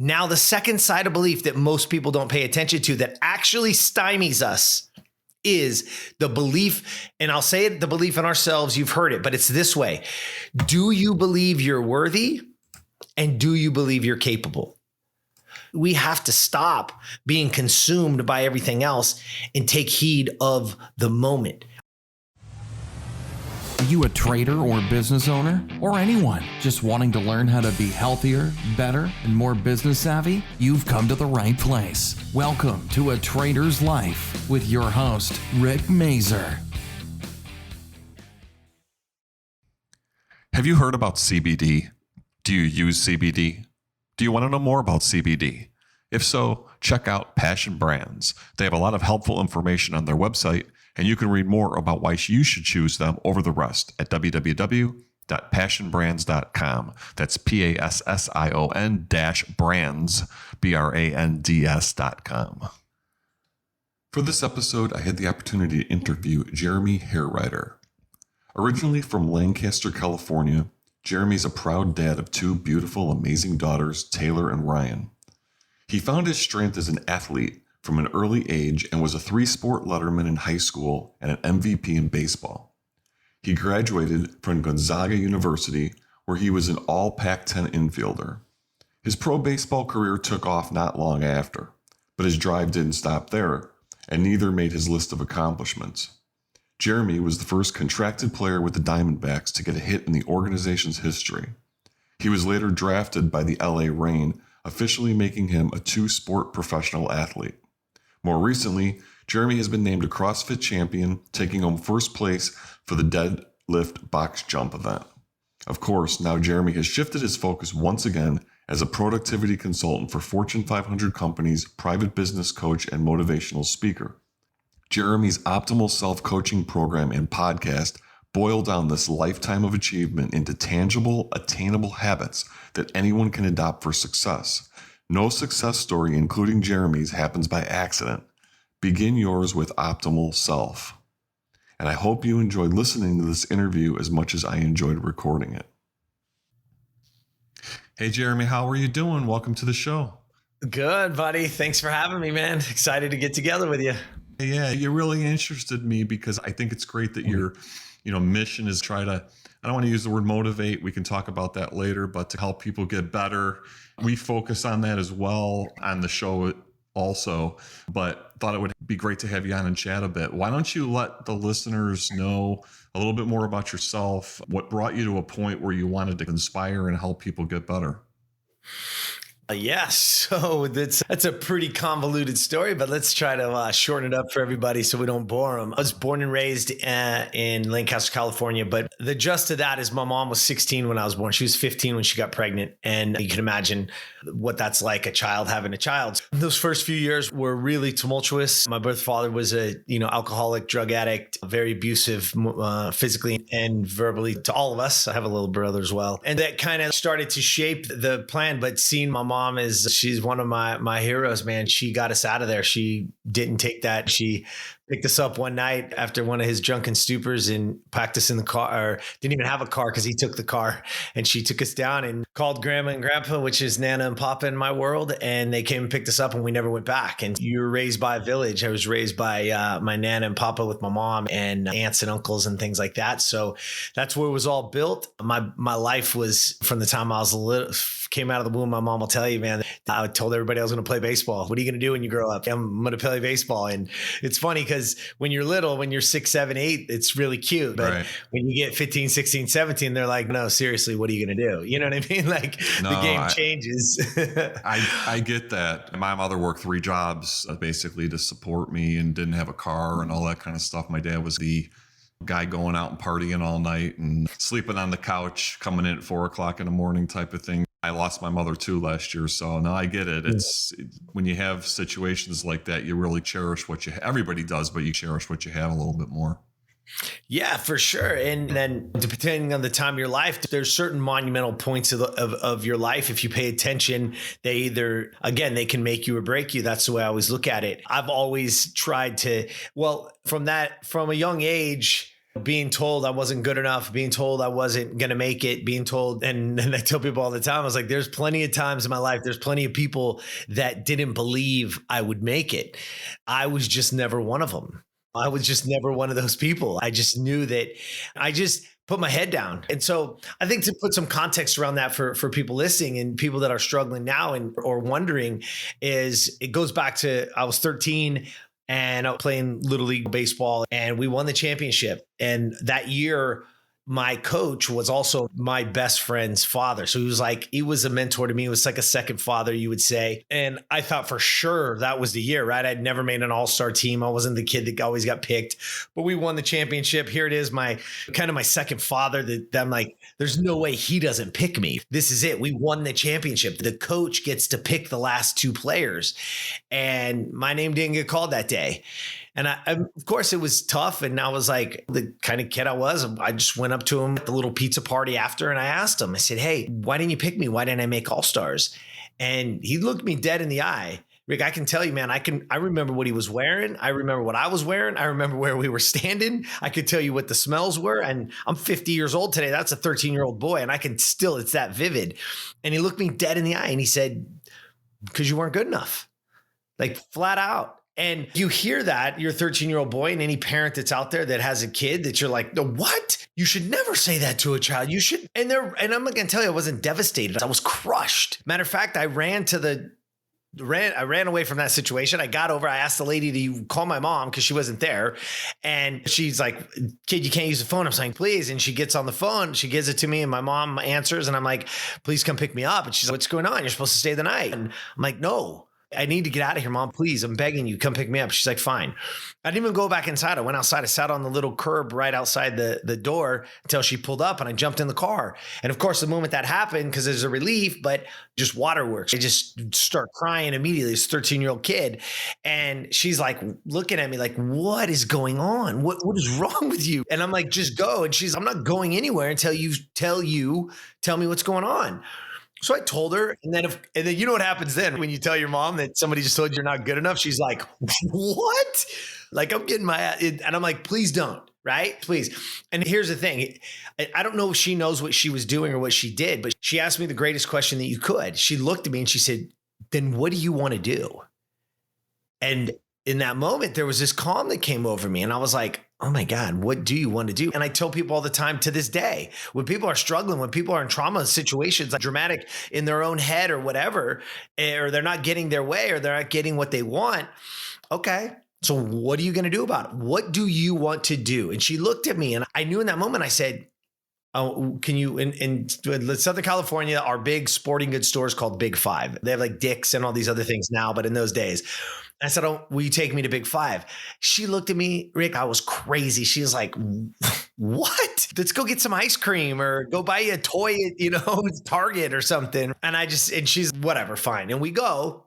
Now, the second side of belief that most people don't pay attention to that actually stymies us is the belief, and I'll say it, the belief in ourselves. You've heard it, but it's this way. Do you believe you're worthy? And do you believe you're capable? We have to stop being consumed by everything else and take heed of the moment. Are you a trader or business owner, or anyone just wanting to learn how to be healthier, better, and more business savvy? You've come to the right place. Welcome to A Trader's Life with your host, Rick Mazer. Have you heard about CBD? Do you use CBD? Do you want to know more about CBD? If so, check out Passion Brands. They have a lot of helpful information on their website, and you can read more about why you should choose them over the rest at www.passionbrands.com. That's PASSION-brands, BRANDS.com. For this episode, I had the opportunity to interview Jeremy Herider. Originally from Lancaster, California, Jeremy's a proud dad of two beautiful, amazing daughters, Taylor and Ryan. He found his strength as an athlete from an early age and was a 3-sport letterman in high school and an MVP in baseball. He graduated from Gonzaga University, where he was an All-Pac10 Infielder. His pro baseball career took off not long after, but his drive didn't stop there, and neither made his list of accomplishments. Jeremy was the first contracted player with the Diamondbacks to get a hit in the organization's history. He was later drafted by the LA Reign, officially making him a 2-sport professional athlete. More recently, Jeremy has been named a CrossFit Champion, taking home first place for the Deadlift box jump event. Of course, now Jeremy has shifted his focus once again as a productivity consultant for Fortune 500 companies, private business coach, and motivational speaker. Jeremy's optimal self-coaching program and podcast boil down this lifetime of achievement into tangible, attainable habits that anyone can adopt for success. No success story, including Jeremy's, happens by accident. Begin yours with optimal self. And I hope you enjoyed listening to this interview as much as I enjoyed recording it. Hey, Jeremy, how are you doing? Welcome to the show. Good, buddy. Thanks for having me, man. Excited to get together with you. Yeah, you really interested me because I think it's great that your mission is try to, I don't want to use the word motivate. We can talk about that later, but to help people get better. We focus on that as well on the show also, but thought it would be great to have you on and chat a bit. Why don't you let the listeners know a little bit more about yourself? What brought you to a point where you wanted to inspire and help people get better? Yes. So that's a pretty convoluted story, but let's try to shorten it up for everybody so we don't bore them. I was born and raised in Lancaster, California, but the gist of that is my mom was 16 when I was born. She was 15 when she got pregnant. And you can imagine what that's like, a child having a child. Those first few years were really tumultuous. My birth father was a, alcoholic, drug addict, very abusive, physically and verbally to all of us. I have a little brother as well. And that kind of started to shape the plan, but seeing my mom she's one of my heroes, man. She got us out of there. She didn't take that. She picked us up one night after one of his drunken stupors and packed us in the car, or didn't even have a car because he took the car, and she took us down and called Grandma and Grandpa, which is Nana and Papa in my world. And they came and picked us up, and we never went back. And you were raised by a village. I was raised by my Nana and Papa with my mom and aunts and uncles and things like that. So that's where it was all built. My life was from the time I was came out of the womb. My mom will tell you, man, I told everybody I was going to play baseball. What are you going to do when you grow up? I'm going to play baseball. And it's funny because when you're little, when you're 6, 7, 8, it's really cute. But right. When you get 15, 16, 17, they're like, no, seriously, what are you going to do? You know what I mean? Like the game changes. I get that. My mother worked 3 jobs basically to support me and didn't have a car and all that kind of stuff. My dad was the guy going out and partying all night and sleeping on the couch, coming in at 4 o'clock in the morning type of thing. I lost my mother too last year. So no, I get it. It's when you have situations like that, you really cherish what everybody does, but you cherish what you have a little bit more. Yeah, for sure. And then depending on the time of your life, there's certain monumental points of your life. If you pay attention, they can make you or break you. That's the way I always look at it. I've always tried to, from a young age, being told I wasn't good enough, being told I wasn't going to make it, being told, and I tell people all the time, I was like, there's plenty of times in my life, there's plenty of people that didn't believe I would make it. I was just never one of them. I was just never one of those people. I just knew that I just put my head down. And so I think to put some context around that for people listening and people that are struggling now and or wondering is it goes back to I was 13 and I was playing Little League baseball and we won the championship. And that year, my coach was also my best friend's father. So he was a mentor to me. It was like a second father, you would say. And I thought for sure that was the year, right? I'd never made an all-star team. I wasn't the kid that always got picked, but we won the championship. Here it is, my second father that I'm like, there's no way he doesn't pick me. This is it. We won the championship. The coach gets to pick the last two players. And my name didn't get called that day. And I, of course, it was tough. And I was like, the kind of kid I was, I just went up to him at the little pizza party after and I asked him, I said, hey, why didn't you pick me? Why didn't I make All-Stars? And he looked me dead in the eye. Rick, I can tell you, man, I remember what he was wearing. I remember what I was wearing. I remember where we were standing. I could tell you what the smells were. And I'm 50 years old today. That's a 13-year-old boy. And I can still, it's that vivid. And he looked me dead in the eye and he said, because you weren't good enough, like flat out. And you hear that, you're a 13-year-old boy, and any parent that's out there that has a kid that you're like, no, what? You should never say that to a child. You should. And I'm not going to tell you, I wasn't devastated. I was crushed. Matter of fact, I ran away from that situation. I got over, I asked the lady to call my mom because she wasn't there. And she's like, kid, you can't use the phone. I'm saying, please. And she gets on the phone. She gives it to me and my mom answers. And I'm like, please come pick me up. And she's like, what's going on? You're supposed to stay the night. And I'm like, no. I need to get out of here, Mom. Please, I'm begging you, come pick me up. She's like, fine. I didn't even go back inside. I went outside. I sat on the little curb right outside the door until she pulled up and I jumped in the car. And of course, the moment that happened, because there's a relief, but just waterworks. I just start crying immediately. This 13-year-old kid. And she's like looking at me like, what is going on? What is wrong with you? And I'm like, just go. And she's, I'm not going anywhere until you tell me what's going on. So I told her, and then you know what happens then when you tell your mom that somebody just told you you're not good enough. She's like, what? Like I'm getting my ass, and I'm like, please don't, right? Please. And here's the thing. I don't know if she knows what she was doing or what she did, but she asked me the greatest question that you could. She looked at me and she said, then what do you want to do? And in that moment, there was this calm that came over me. And I was like, oh my God, what do you want to do? And I tell people all the time to this day, when people are struggling, when people are in trauma situations, like dramatic in their own head or whatever, or they're not getting their way or they're not getting what they want. Okay. So what are you going to do about it? What do you want to do? And she looked at me and I knew in that moment, I said, oh, can you, in Southern California, our big sporting goods store is called Big Five. They have like Dick's and all these other things now, but in those days, I said, oh, will you take me to Big Five? She looked at me, Rick, I was crazy. She was like, what? Let's go get some ice cream or go buy a toy at, Target or something. And she's whatever, fine. And we go.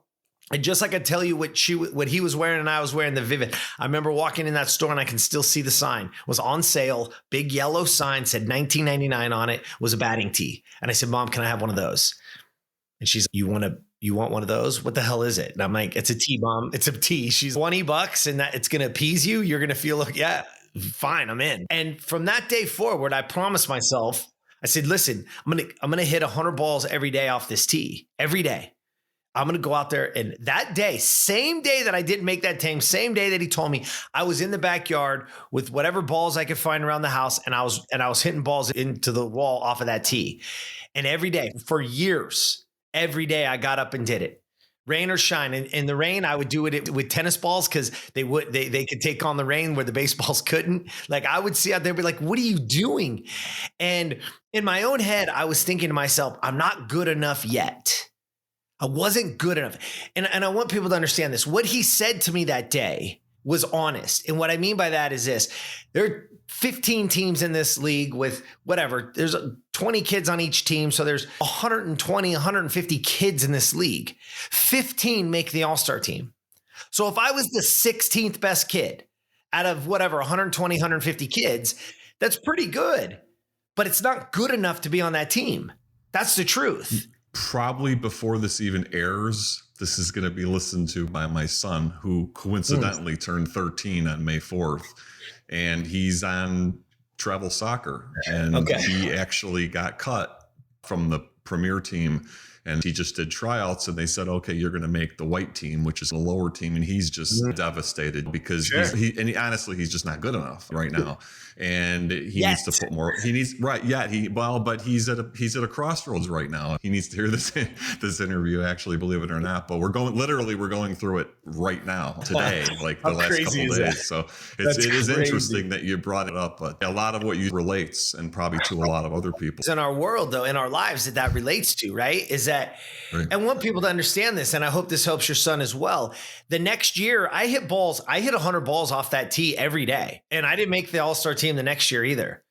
And just like I tell you what he was wearing and I was wearing the vivid. I remember walking in that store and I can still see the sign. It was on sale, big yellow sign, said $19.99 on it, was a batting tee. And I said, Mom, can I have one of those? And she's, you want one of those? What the hell is it? And I'm like, it's a tee, Mom. It's a tee. She's $20 and that it's going to appease you. You're going to feel like, yeah, fine, I'm in. And from that day forward, I promised myself, I said, listen, I'm going to hit 100 balls every day off this tee, every day. I'm going to go out there. And that day, same day that I didn't make that team, same day that he told me, I was in the backyard with whatever balls I could find around the house. And I was hitting balls into the wall off of that tee. And every day for years, every day I got up and did it. Rain or shine. And in the rain, I would do it with tennis balls because they could take on the rain where the baseballs couldn't. Like I would see out there, be like, what are you doing? And in my own head, I was thinking to myself, I'm not good enough yet. I wasn't good enough. And I want people to understand this. What he said to me that day was honest. And what I mean by that is this. There are 15 teams in this league with whatever. There's 20 kids on each team. So there's 120, 150 kids in this league. 15 make the all-star team. So if I was the 16th best kid out of whatever, 120, 150 kids, that's pretty good. But it's not good enough to be on that team. That's the truth. Probably before this even airs, this is going to be listened to by my son, who coincidentally turned 13 on May 4th. And he's on travel soccer, and Okay. he actually got cut from the premier team. And he just did tryouts, and they said, okay, you're going to make the white team, which is a lower team. And he's just devastated because honestly, he's just not good enough right now. And he needs to put more, but he's at a crossroads right now. He needs to hear this interview, actually, believe it or not. But we're going through it right now, today, like the last couple of days. So it is interesting that you brought it up, but a lot of what you relates, and probably to a lot of other people. In our world, though, in our lives that relates to, right? Is that, right. I want people to understand this, and I hope this helps your son as well. The next year, I hit 100 balls off that tee every day, and I didn't make the All-Star team the next year either.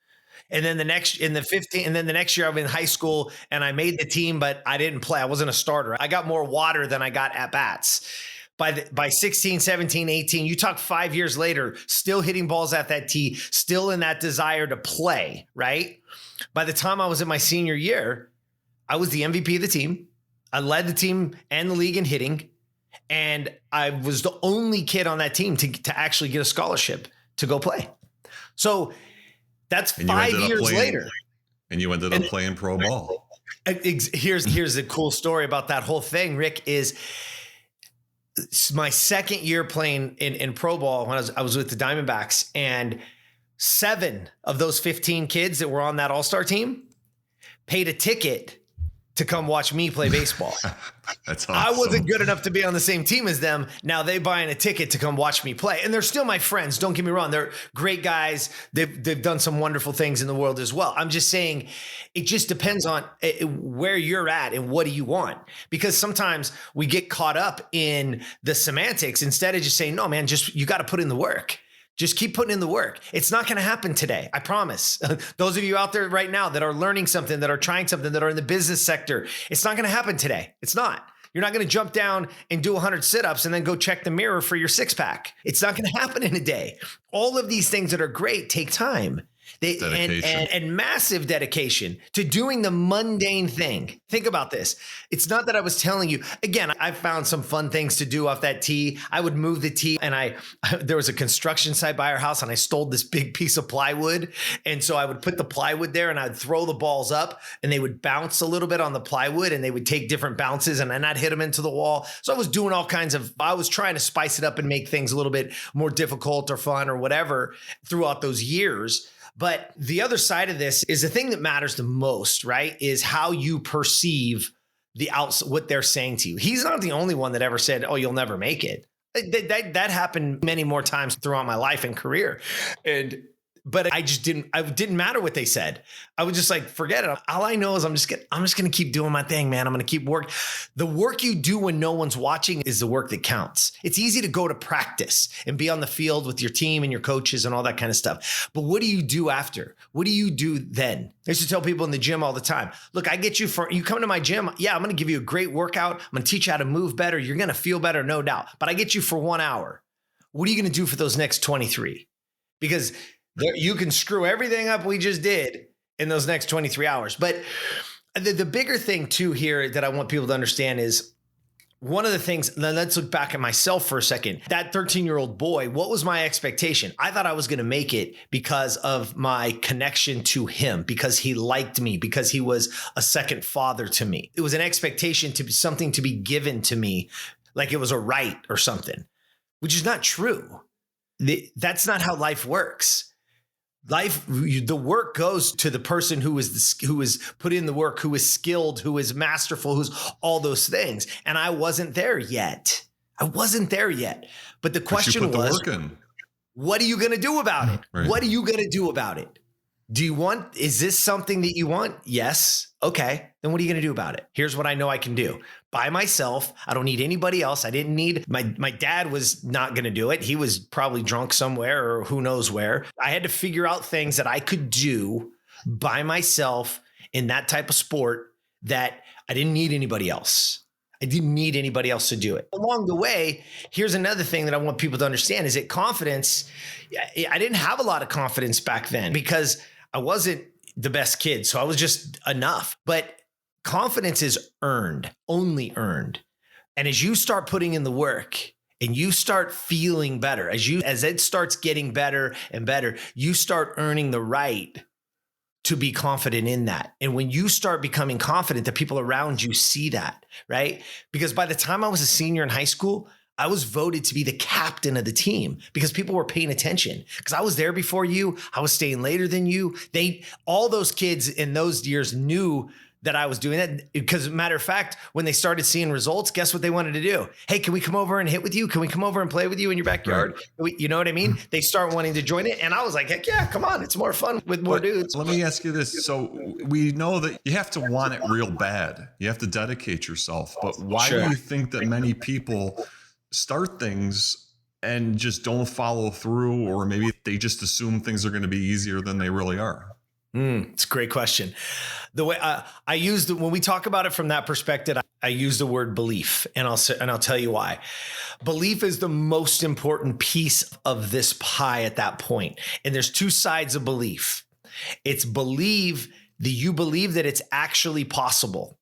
And then the next year I was in high school and I made the team, but I didn't play. I wasn't a starter. I got more water than I got at bats. By 16, 17, 18, you talk 5 years later, still hitting balls at that tee, still in that desire to play, right? By the time I was in my senior year, I was the MVP of the team. I led the team and the league in hitting. And I was the only kid on that team to actually get a scholarship to go play. So that's 5 years later. And you ended up playing pro ball. Here's the cool story about that whole thing, Rick, is my second year playing in pro ball when I was with the Diamondbacks, and 7 of those 15 kids that were on that all-star team paid a ticket to come watch me play baseball. That's awesome. I wasn't good enough to be on the same team as them. Now they buying a ticket to come watch me play. And they're still my friends. Don't get me wrong. They're great guys. They've done some wonderful things in the world as well. I'm just saying it just depends on where you're at and what do you want? Because sometimes we get caught up in the semantics instead of just saying, no, man, you got to put in the work. Just keep putting in the work. It's not going to happen today. I promise. Those of you out there right now that are learning something, that are trying something, that are in the business sector, it's not going to happen today. It's not. You're not going to jump down and do 100 sit-ups and then go check the mirror for your six-pack. It's not going to happen in a day. All of these things that are great take time. And massive dedication to doing the mundane thing. Think about this. It's not that I was telling you, again, I found some fun things to do off that tee. I would move the tee, and there was a construction site by our house, and I stole this big piece of plywood. And so I would put the plywood there, and I'd throw the balls up, and they would bounce a little bit on the plywood, and they would take different bounces, and then I'd hit them into the wall. So I was doing I was trying to spice it up and make things a little bit more difficult or fun or whatever throughout those years. But the other side of this is the thing that matters the most, right? Is how you perceive what they're saying to you. He's not the only one that ever said, oh, you'll never make it. That happened many more times throughout my life and career. But it didn't matter what they said. I was just like, forget it. All I know is I'm just going to keep doing my thing, man. I'm going to keep working. The work you do when no one's watching is the work that counts. It's easy to go to practice and be on the field with your team and your coaches and all that kind of stuff. But what do you do after? What do you do then? I used to tell people in the gym all the time, look, I get you come to my gym. Yeah, I'm going to give you a great workout. I'm going to teach you how to move better. You're going to feel better, no doubt. But I get you for 1 hour. What are you going to do for those next 23? Because you can screw everything up we just did in those next 23 hours. But the bigger thing too here that I want people to understand is one of the things, let's look back at myself for a second. That 13-year-old boy, what was my expectation? I thought I was going to make it because of my connection to him, because he liked me, because he was a second father to me. It was an expectation to be something to be given to me, like it was a right or something, which is not true. That's not how life works. The work goes to the person who is put in the work, who is skilled, who is masterful, who's all those things. And I wasn't there yet. But the question was, what are you going to do about it? Right. What are you going to do about it? Is this something that you want? Yes. Okay. Then what are you going to do about it? Here's what I know I can do by myself. I don't need anybody else. I didn't need my dad was not going to do it. He was probably drunk somewhere or who knows where. I had to figure out things that I could do by myself in that type of sport that I didn't need anybody else. I didn't need anybody else to do it. Along the way, here's another thing that I want people to understand is that confidence, I didn't have a lot of confidence back then because I wasn't the best kid. So I was just enough. But confidence is earned, only earned. And as you start putting in the work and you start feeling better, as it starts getting better and better, you start earning the right to be confident in that. And when you start becoming confident, the people around you see that, right? Because by the time I was a senior in high school, I was voted to be the captain of the team because people were paying attention because I was there before you. I was staying later than you. All those kids in those years knew that I was doing that because, matter of fact, when they started seeing results, guess what they wanted to do? Hey, can we come over and hit with you? Can we come over and play with you in your backyard? Right. You know what I mean? They start wanting to join it. And I was like, heck yeah, come on. It's more fun with more dudes. Let me ask you this. So we know that you have to want it real bad. You have to dedicate yourself. But why do you think that many people start things and just don't follow through, or maybe they just assume things are going to be easier than they really are? It's a great question. The way when we talk about it from that perspective, I use the word belief, and I'll tell you why. Belief is the most important piece of this pie at that point. And there's two sides of belief. It's you believe that it's actually possible.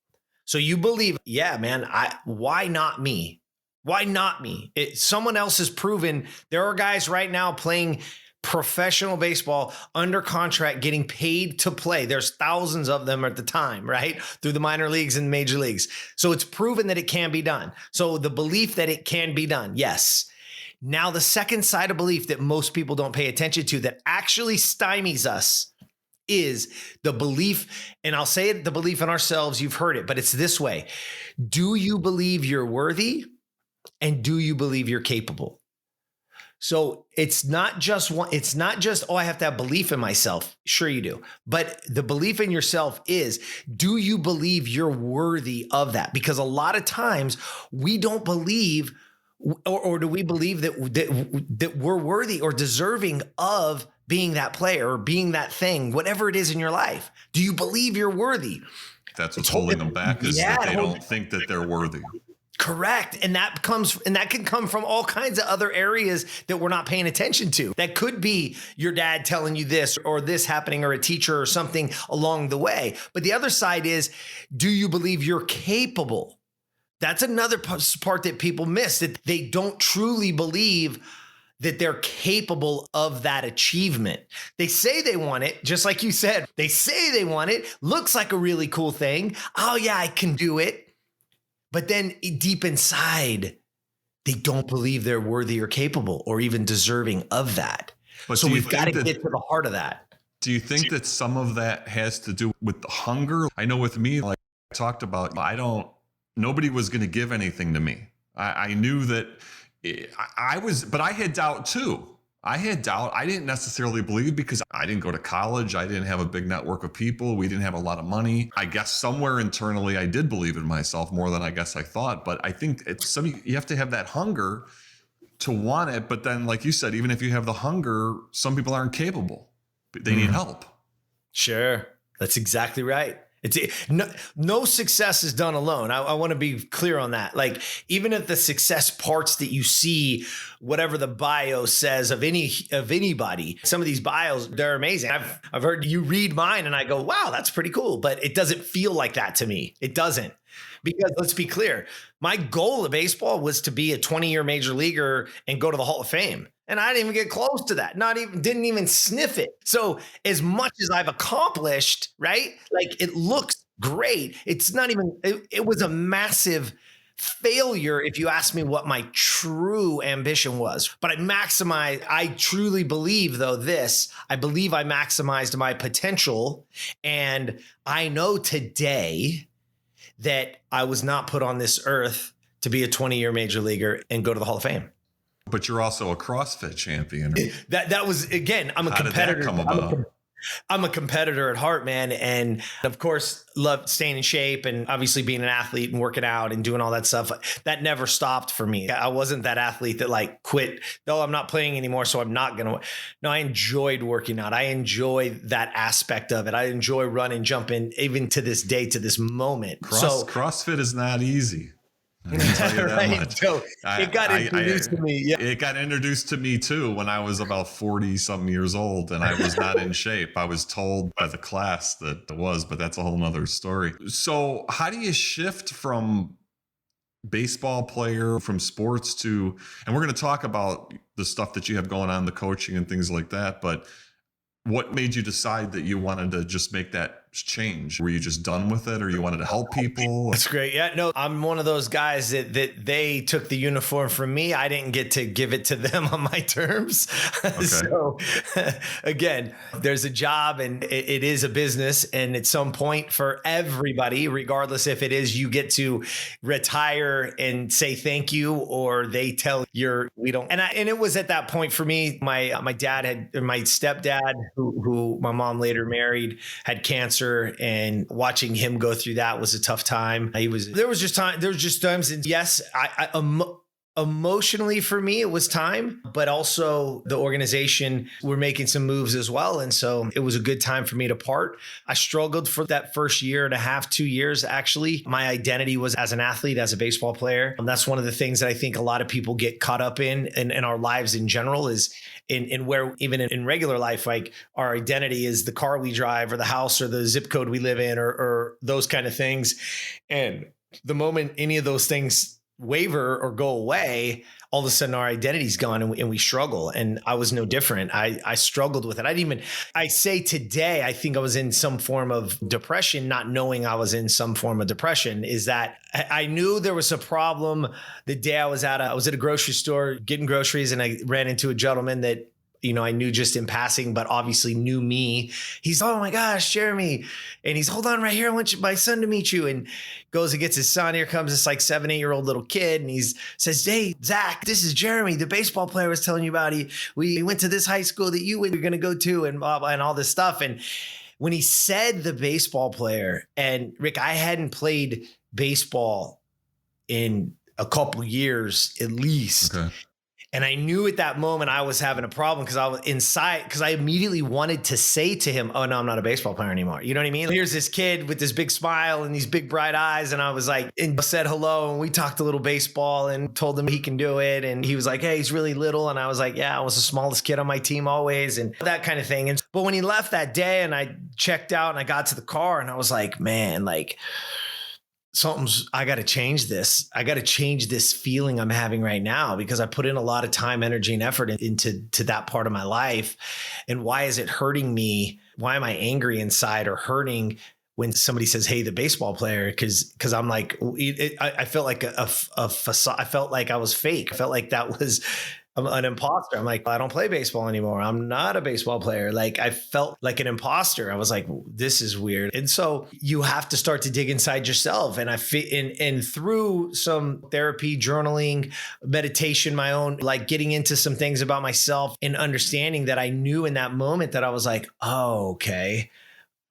So you believe, yeah, man, why not me? Why not me? Someone else has proven. There are guys right now playing professional baseball under contract, getting paid to play. There's thousands of them at the time, right? Through the minor leagues and major leagues. So it's proven that it can be done. So the belief that it can be done. Yes. Now the second side of belief that most people don't pay attention to that actually stymies us is the belief, and I'll say it, the belief in ourselves. You've heard it, but it's this way. Do you believe you're worthy? And do you believe you're capable? So it's not just, oh, I have to have belief in myself. Sure you do. But the belief in yourself is, do you believe you're worthy of that? Because a lot of times we don't believe, or do we believe that we're worthy or deserving of being that player or being that thing, whatever it is in your life? Do you believe you're worthy? That's what's holding them back, is that they don't think that they're worthy. Correct. And that can come from all kinds of other areas that we're not paying attention to. That could be your dad telling you this or this happening, or a teacher or something along the way. But the other side is, do you believe you're capable? That's another part that people miss, that they don't truly believe that they're capable of that achievement. They say they want it, just like you said. They say they want it. Looks like a really cool thing. Oh yeah, I can do it. But then deep inside, they don't believe they're worthy or capable or even deserving of that. But so we've got to get to the heart of that. Do you think that some of that has to do with the hunger? I know with me, like I talked about, nobody was going to give anything to me. I knew that but I had doubt too. I had doubt. I didn't necessarily believe because I didn't go to college. I didn't have a big network of people. We didn't have a lot of money. I guess somewhere internally, I did believe in myself more than I guess I thought. But I think you have to have that hunger to want it. But then, like you said, even if you have the hunger, some people aren't capable. They need help. Sure. That's exactly right. No success is done alone. I want to be clear on that. Like, even if the success parts that you see, whatever the bio says of anybody, some of these bios, they're amazing. I've heard you read mine and I go, wow, that's pretty cool. But it doesn't feel like that to me. It doesn't. Because let's be clear, my goal of baseball was to be a 20-year major leaguer and go to the Hall of Fame. And I didn't even get close to that. Didn't even sniff it. So as much as I've accomplished, right? Like, it looks great. It's not even, it was a massive failure if you ask me what my true ambition was. But I truly believe I believe I maximized my potential. And I know today that I was not put on this earth to be a 20-year major leaguer and go to the Hall of Fame. But you're also a CrossFit champion. That was, again, I'm a competitor. How did that come about? I'm a competitor at heart, man. And of course, love staying in shape and obviously being an athlete and working out and doing all that stuff. That never stopped for me. I wasn't that athlete that like quit. No, I'm not playing anymore, so I'm not going to. No, I enjoyed working out. I enjoy that aspect of it. I enjoy running, jumping, even to this day, to this moment. CrossFit is not easy. I can tell you that much. So it got introduced to me. Yeah. It got introduced to me too when I was about 40 something years old and I was not in shape. I was told by the class that it was, but that's a whole nother story. So how do you shift from baseball player from sports to, and we're going to talk about the stuff that you have going on, the coaching and things like that. But what made you decide that you wanted to just make that change? Were you just done with it, or you wanted to help people? That's great. Yeah, no, I'm one of those guys that they took the uniform from me. I didn't get to give it to them on my terms. Okay. So again, there's a job and it is a business. And at some point for everybody, regardless if it is you get to retire and say thank you, or they tell we don't. And it was at that point for me, my stepdad, who my mom later married, had cancer, and watching him go through that was a tough time. There was just times, and yes, emotionally for me, it was time, but also the organization were making some moves as well. And so it was a good time for me to part. I struggled for that first year and a half, 2 years, actually. My identity was as an athlete, as a baseball player. And that's one of the things that I think a lot of people get caught up in our lives in general, is in where even in regular life, like our identity is the car we drive or the house or the zip code we live in, or those kind of things. And the moment any of those things waver or go away, all of a sudden our identity's gone, and we struggle. And I was no different. I struggled with it. I say today, I think I was in some form of depression, not knowing I was in some form of depression. Is that I knew there was a problem the day I was at a grocery store getting groceries, and I ran into a gentleman that, I knew just in passing, but obviously knew me. He's, "Oh my gosh, Jeremy." And he's, "Hold on right here. I want my son to meet you." And goes and gets his son. Here comes this like 7-8-year-old little kid. And he says, "Hey, Zach, this is Jeremy, the baseball player I was telling you about. We went to this high school that you were going to go to," and blah, blah, and all this stuff. And when he said the baseball player, and Rick, I hadn't played baseball in a couple years at least. Okay. And I knew at that moment I was having a problem, because I was inside, because I immediately wanted to say to him, "Oh no, I'm not a baseball player anymore." You know what I mean? Here's this kid with this big smile and these big bright eyes. And I was like, and said hello, and we talked a little baseball and told him he can do it. And he was like, "Hey, he's really little." And I was like, "Yeah, I was the smallest kid on my team always," and that kind of thing. But when he left that day and I checked out and I got to the car, and I was like, man, like, I got to change this. I got to change this feeling I'm having right now, because I put in a lot of time, energy, and effort into that part of my life. And why is it hurting me? Why am I angry inside or hurting when somebody says, "Hey, the baseball player"? Because I'm like, I felt like a facade. I felt like I was fake. I felt like that was an imposter. I'm like, I don't play baseball anymore. I'm not a baseball player. Like, I felt like an imposter. I was like, this is weird. And so you have to start to dig inside yourself. And and through some therapy, journaling, meditation, my own, like getting into some things about myself and understanding that I knew in that moment that I was like, oh, okay,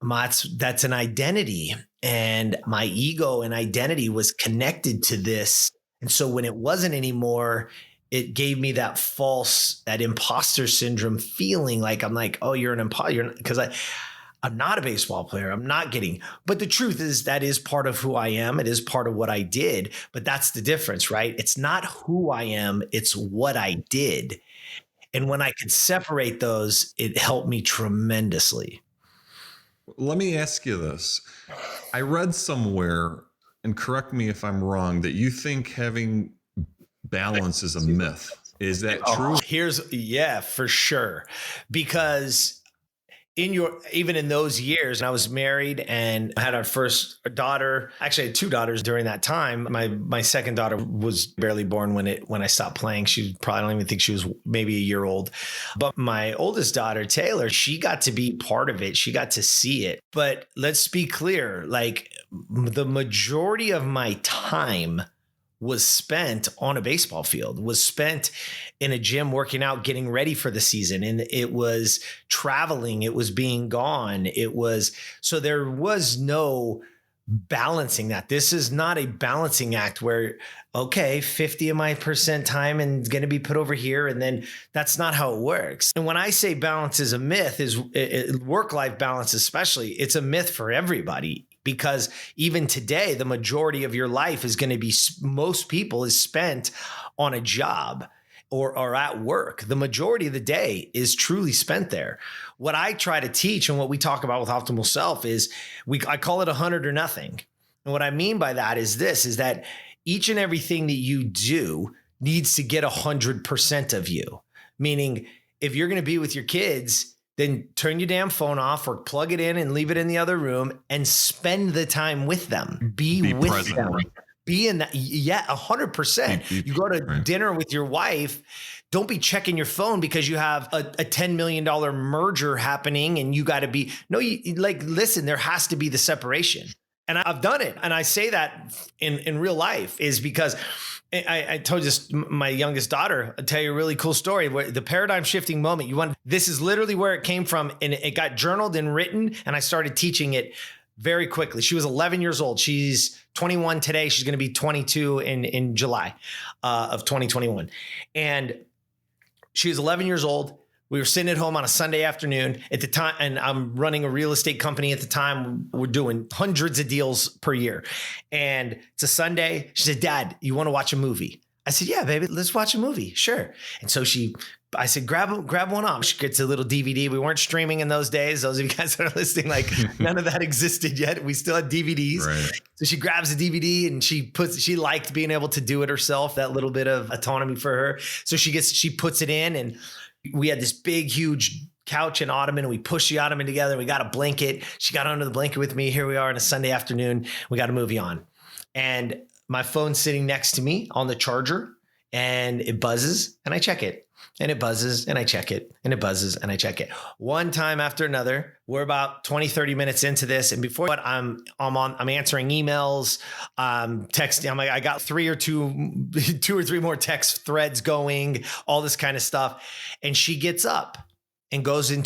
that's an identity. And my ego and identity was connected to this. And so when it wasn't anymore, it gave me that imposter syndrome feeling, like I'm like, "Oh, you're an imposter," because I'm not a baseball player. I'm not getting, but the truth is that is part of who I am. It is part of what I did, but that's the difference, right? It's not who I am. It's what I did. And when I could separate those, it helped me tremendously. Let me ask you this. I read somewhere, and correct me if I'm wrong, that you think having balance is a myth. Is that true? Yeah, for sure. Because even in those years, I was married and I had our first daughter. Actually, I had 2 daughters during that time. My second daughter was barely born when I stopped playing. She probably, I don't even think she was maybe a year old. But my oldest daughter, Taylor, she got to be part of it. She got to see it. But let's be clear, like the majority of my time was spent on a baseball field, was spent in a gym working out, getting ready for the season. And it was traveling, it was being gone. So there was no balancing that. This is not a balancing act where, okay, 50 of my percent time and going to be put over here. And then that's not how it works. And when I say balance is a myth, is work-life balance, especially, it's a myth for everybody. Because even today, the majority of your life is going to be, most people is spent on a job or at work. The majority of the day is truly spent there. What I try to teach and what we talk about with Optimal Self is I call it 100 or nothing. And what I mean by that is this, is that each and everything that you do needs to get 100% of you. Meaning, if you're going to be with your kids, then turn your damn phone off or plug it in and leave it in the other room and spend the time with them. Be with present, them. right? Be in that. Yeah, 100%. You go to dinner with your wife. Don't be checking your phone because you have a $10 million merger happening and you got to be, listen, there has to be the separation. And I've done it. And I say that in real life is because I told this, my youngest daughter, I'll tell you a really cool story where the paradigm shifting moment, this is literally where it came from. And it got journaled and written. And I started teaching it very quickly. She was 11 years old. She's 21 today. She's going to be 22 in July of 2021. And she was 11 years old. We were sitting at home on a Sunday afternoon at the time, and I'm running a real estate company at the time. We're doing hundreds of deals per year. And it's a Sunday. She said, Dad, you want to watch a movie? I said, yeah, baby, let's watch a movie. Sure. And so I said, grab one off. She gets a little DVD. We weren't streaming in those days. Those of you guys that are listening, like none of that existed yet. We still had DVDs. Right. So she grabs a DVD and she liked being able to do it herself, that little bit of autonomy for her. So she puts it in, and we had this big, huge couch and ottoman, and we pushed the ottoman together. We got a blanket. She got under the blanket with me. Here we are on a Sunday afternoon. We got a movie on, and my phone's sitting next to me on the charger, and it buzzes and I check it. And it buzzes and I check it, and it buzzes and I check it. One time after another. We're about 20, 30 minutes into this. And before that, I'm answering emails, texting. I'm like, I got two or three more text threads going, all this kind of stuff. And she gets up and goes in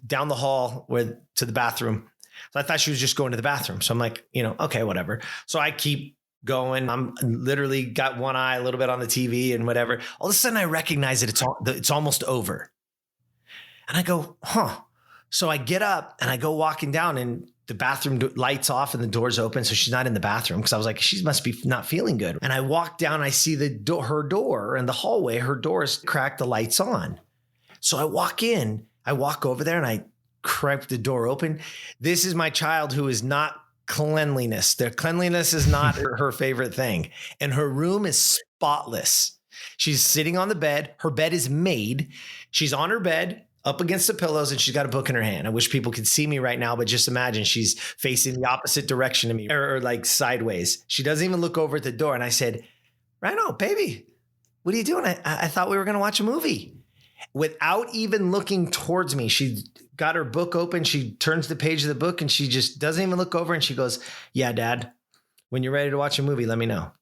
down the hall to the bathroom. So I thought she was just going to the bathroom. So I'm like, okay, whatever. So I keep going. I'm literally got one eye a little bit on the TV and whatever. All of a sudden I recognize that it's almost over. And I go, huh. So I get up and I go walking down, and the bathroom lights off and the door's open. So she's not in the bathroom, because I was like, she must be not feeling good. And I walk down, I see her door in the hallway, her door is cracked, the lights on. So I walk over there and I crack the door open. This is my child who is not cleanliness. Their cleanliness is not her favorite thing. And her room is spotless. She's sitting on the bed. Her bed is made. She's on her bed up against the pillows, and she's got a book in her hand. I wish people could see me right now, but just imagine she's facing the opposite direction of me, or like sideways. She doesn't even look over at the door. And I said, Rhino, baby, what are you doing? I thought we were going to watch a movie. Without even looking towards me, she got her book open. She turns the page of the book and she just doesn't even look over. And she goes, yeah, Dad, when you're ready to watch a movie, let me know.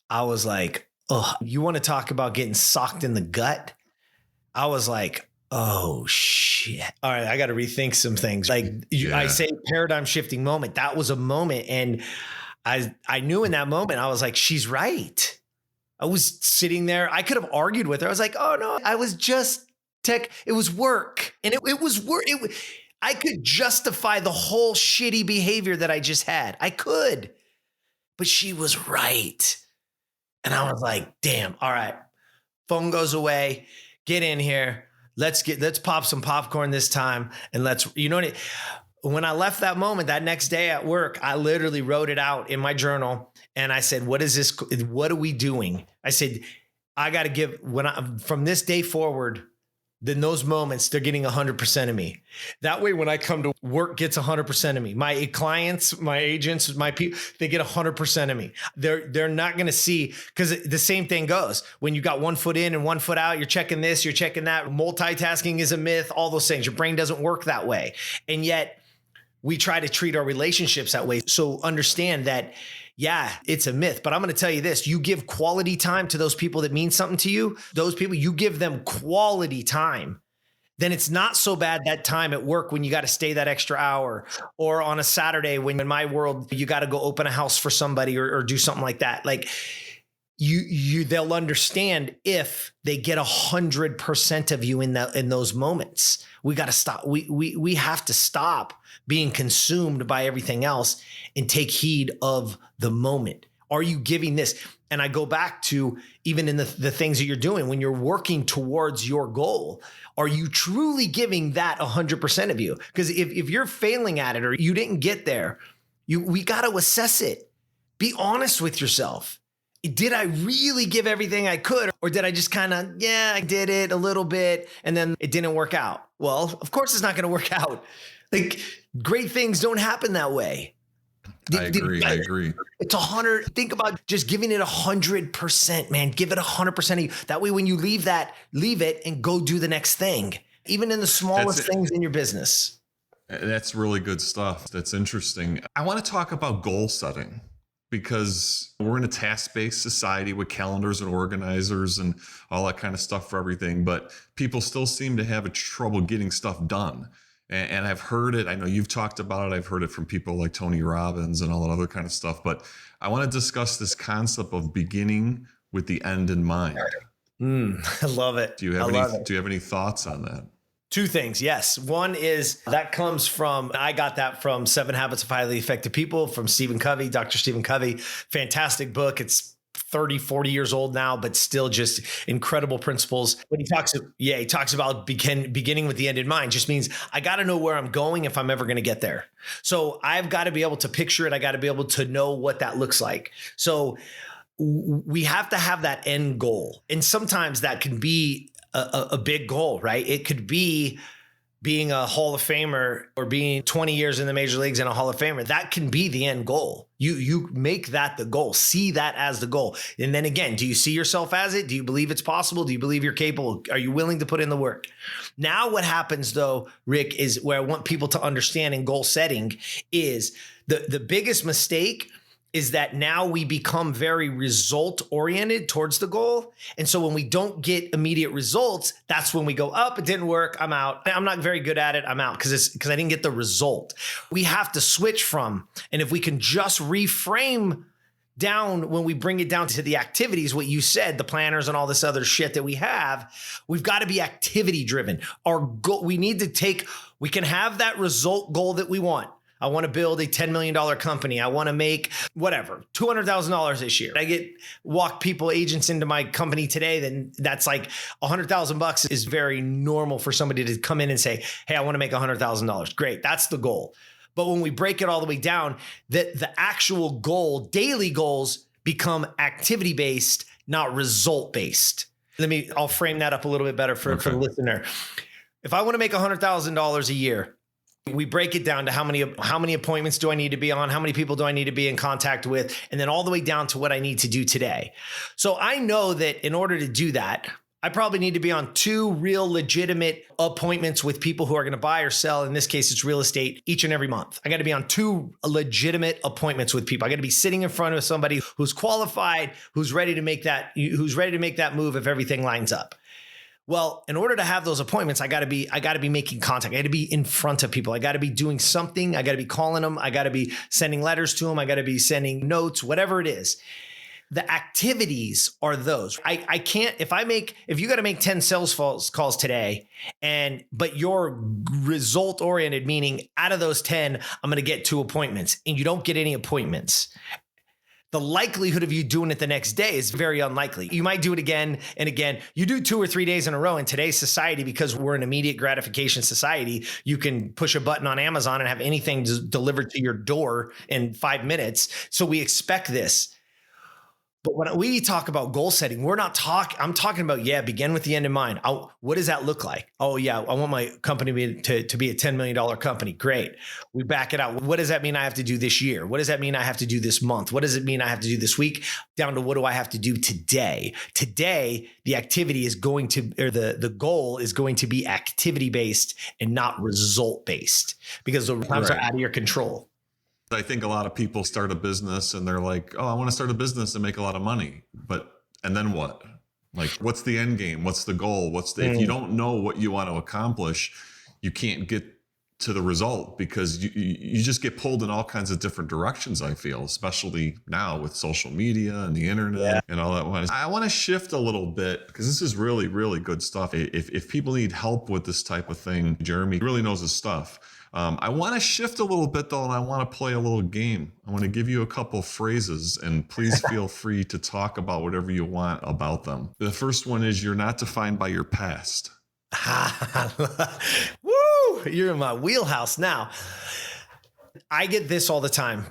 I was like, oh, you want to talk about getting socked in the gut? I was like, oh shit. All right. I got to rethink some things. I say paradigm shifting moment. That was a moment. And I knew in that moment, I was like, she's right. I was sitting there. I could have argued with her. I was like, oh no, I was just it was work. And it was work. I could justify the whole shitty behavior that I just had. I could, but she was right. And I was like, damn, all right. Phone goes away. Get in here. Let's pop some popcorn this time. And when I left that moment, that next day at work, I literally wrote it out in my journal. And I said, what is this? What are we doing? I said, I got to give from this day forward, then those moments, they're getting 100% of me. That way, when I come to work, gets 100% of me. My clients, my agents, my people, they get 100% of me. They're not going to see, because the same thing goes when you got one foot in and one foot out, you're checking this, you're checking that. Multitasking is a myth, all those things. Your brain doesn't work that way. And yet we try to treat our relationships that way. So understand that, yeah, it's a myth, but I'm going to tell you this. You give quality time to those people that mean something to you. Those people, you give them quality time. Then it's not so bad that time at work when you got to stay that extra hour, or on a Saturday when in my world, you got to go open a house for somebody or do something like that. Like they'll understand if they get 100% of you in those moments. We got to stop. We have to stop being consumed by everything else and take heed of the moment. Are you giving this? And I go back to even in the things that you're doing when you're working towards your goal, are you truly giving that 100% of you? Because if you're failing at it or you didn't get there, We got to assess it. Be honest with yourself. Did I really give everything I could? Or did I just kind of, I did it a little bit and then it didn't work out? Well, of course it's not going to work out. Like, great things don't happen that way. I agree. It's 100. Think about just giving it 100%, man. Give it 100% of you. That way, when you leave it and go do the next thing, even in the smallest things in your business. That's really good stuff. That's interesting. I want to talk about goal setting, because we're in a task-based society with calendars and organizers and all that kind of stuff for everything, but people still seem to have trouble getting stuff done. And I've heard it. I know you've talked about it. I've heard it from people like Tony Robbins and all that other kind of stuff. But I want to discuss this concept of beginning with the end in mind. I love it. Do you have any thoughts on that? Two things. Yes. One is I got that from 7 Habits of Highly Effective People from Stephen Covey, Dr. Stephen Covey. Fantastic book. It's 30, 40 years old now, but still just incredible principles. When he talks about beginning with the end in mind, just means I got to know where I'm going if I'm ever going to get there. So I've got to be able to picture it. I got to be able to know what that looks like. So we have to have that end goal. And sometimes that can be a big goal, right? It could be being a Hall of Famer or being 20 years in the major leagues and a Hall of Famer. That can be the end goal. You make that the goal. See that as the goal. And then again, do you see yourself as it? Do you believe it's possible? Do you believe you're capable? Are you willing to put in the work? Now what happens though, Rick, is where I want people to understand in goal setting is the biggest mistake is that now we become very result oriented towards the goal. And so when we don't get immediate results, that's when we go up. It didn't work. I'm out. I'm not very good at it. I'm out because I didn't get the result. We have to switch from, and if we can just reframe down when we bring it down to the activities, what you said, the planners and all this other shit that we have, we've got to be activity driven. Our goal, we can have that result goal that we want. I want to build a $10 million company. I want to make whatever, $200,000 this year. I walk agents into my company today, then that's like $100,000 is very normal for somebody to come in and say, hey, I want to make $100,000. Great. That's the goal. But when we break it all the way down, the actual goal, daily goals become activity based, not result based. I'll frame that up a little bit better for the listener. If I want to make $100,000 a year, we break it down to how many appointments do I need to be on? How many people do I need to be in contact with? And then all the way down to what I need to do today. So I know that in order to do that, I probably need to be on 2 real legitimate appointments with people who are going to buy or sell. In this case, it's real estate each and every month. I got to be on 2 legitimate appointments with people. I got to be sitting in front of somebody who's qualified, who's ready to make that move if everything lines up. Well, in order to have those appointments, I got to be making contact. I got to be in front of people. I got to be doing something. I got to be calling them. I got to be sending letters to them. I got to be sending notes, whatever it is. The activities are those. I can't, if you got to make 10 sales calls today but you're result oriented, meaning out of those 10, I'm going to get 2 appointments and you don't get any appointments, the likelihood of you doing it the next day is very unlikely. You might do it again and again. You do 2 or 3 days in a row in today's society, because we're an immediate gratification society. You can push a button on Amazon and have anything delivered to your door in 5 minutes. So we expect this. But when we talk about goal setting, I'm talking about, begin with the end in mind. What does that look like? Oh yeah, I want my company to be a $10 million company. Great. We back it out. What does that mean I have to do this year? What does that mean I have to do this month? What does it mean I have to do this week? Down to what do I have to do today? Today, the activity is going to, or the goal is going to be activity based and not result based, because the times are out of your control. I think a lot of people start a business and they're like, oh, I want to start a business and make a lot of money. And then what? Like, what's the end game? What's the goal? If you don't know what you want to accomplish, you can't get to the result, because you just get pulled in all kinds of different directions, I feel, especially now with social media and the internet and all that. I want to shift a little bit, because this is really, really good stuff. If people need help with this type of thing, Jeremy really knows his stuff. I want to shift a little bit though, and I want to play a little game. I want to give you a couple phrases, and please feel free to talk about whatever you want about them. The first one is, you're not defined by your past. Woo! You're in my wheelhouse now. I get this all the time,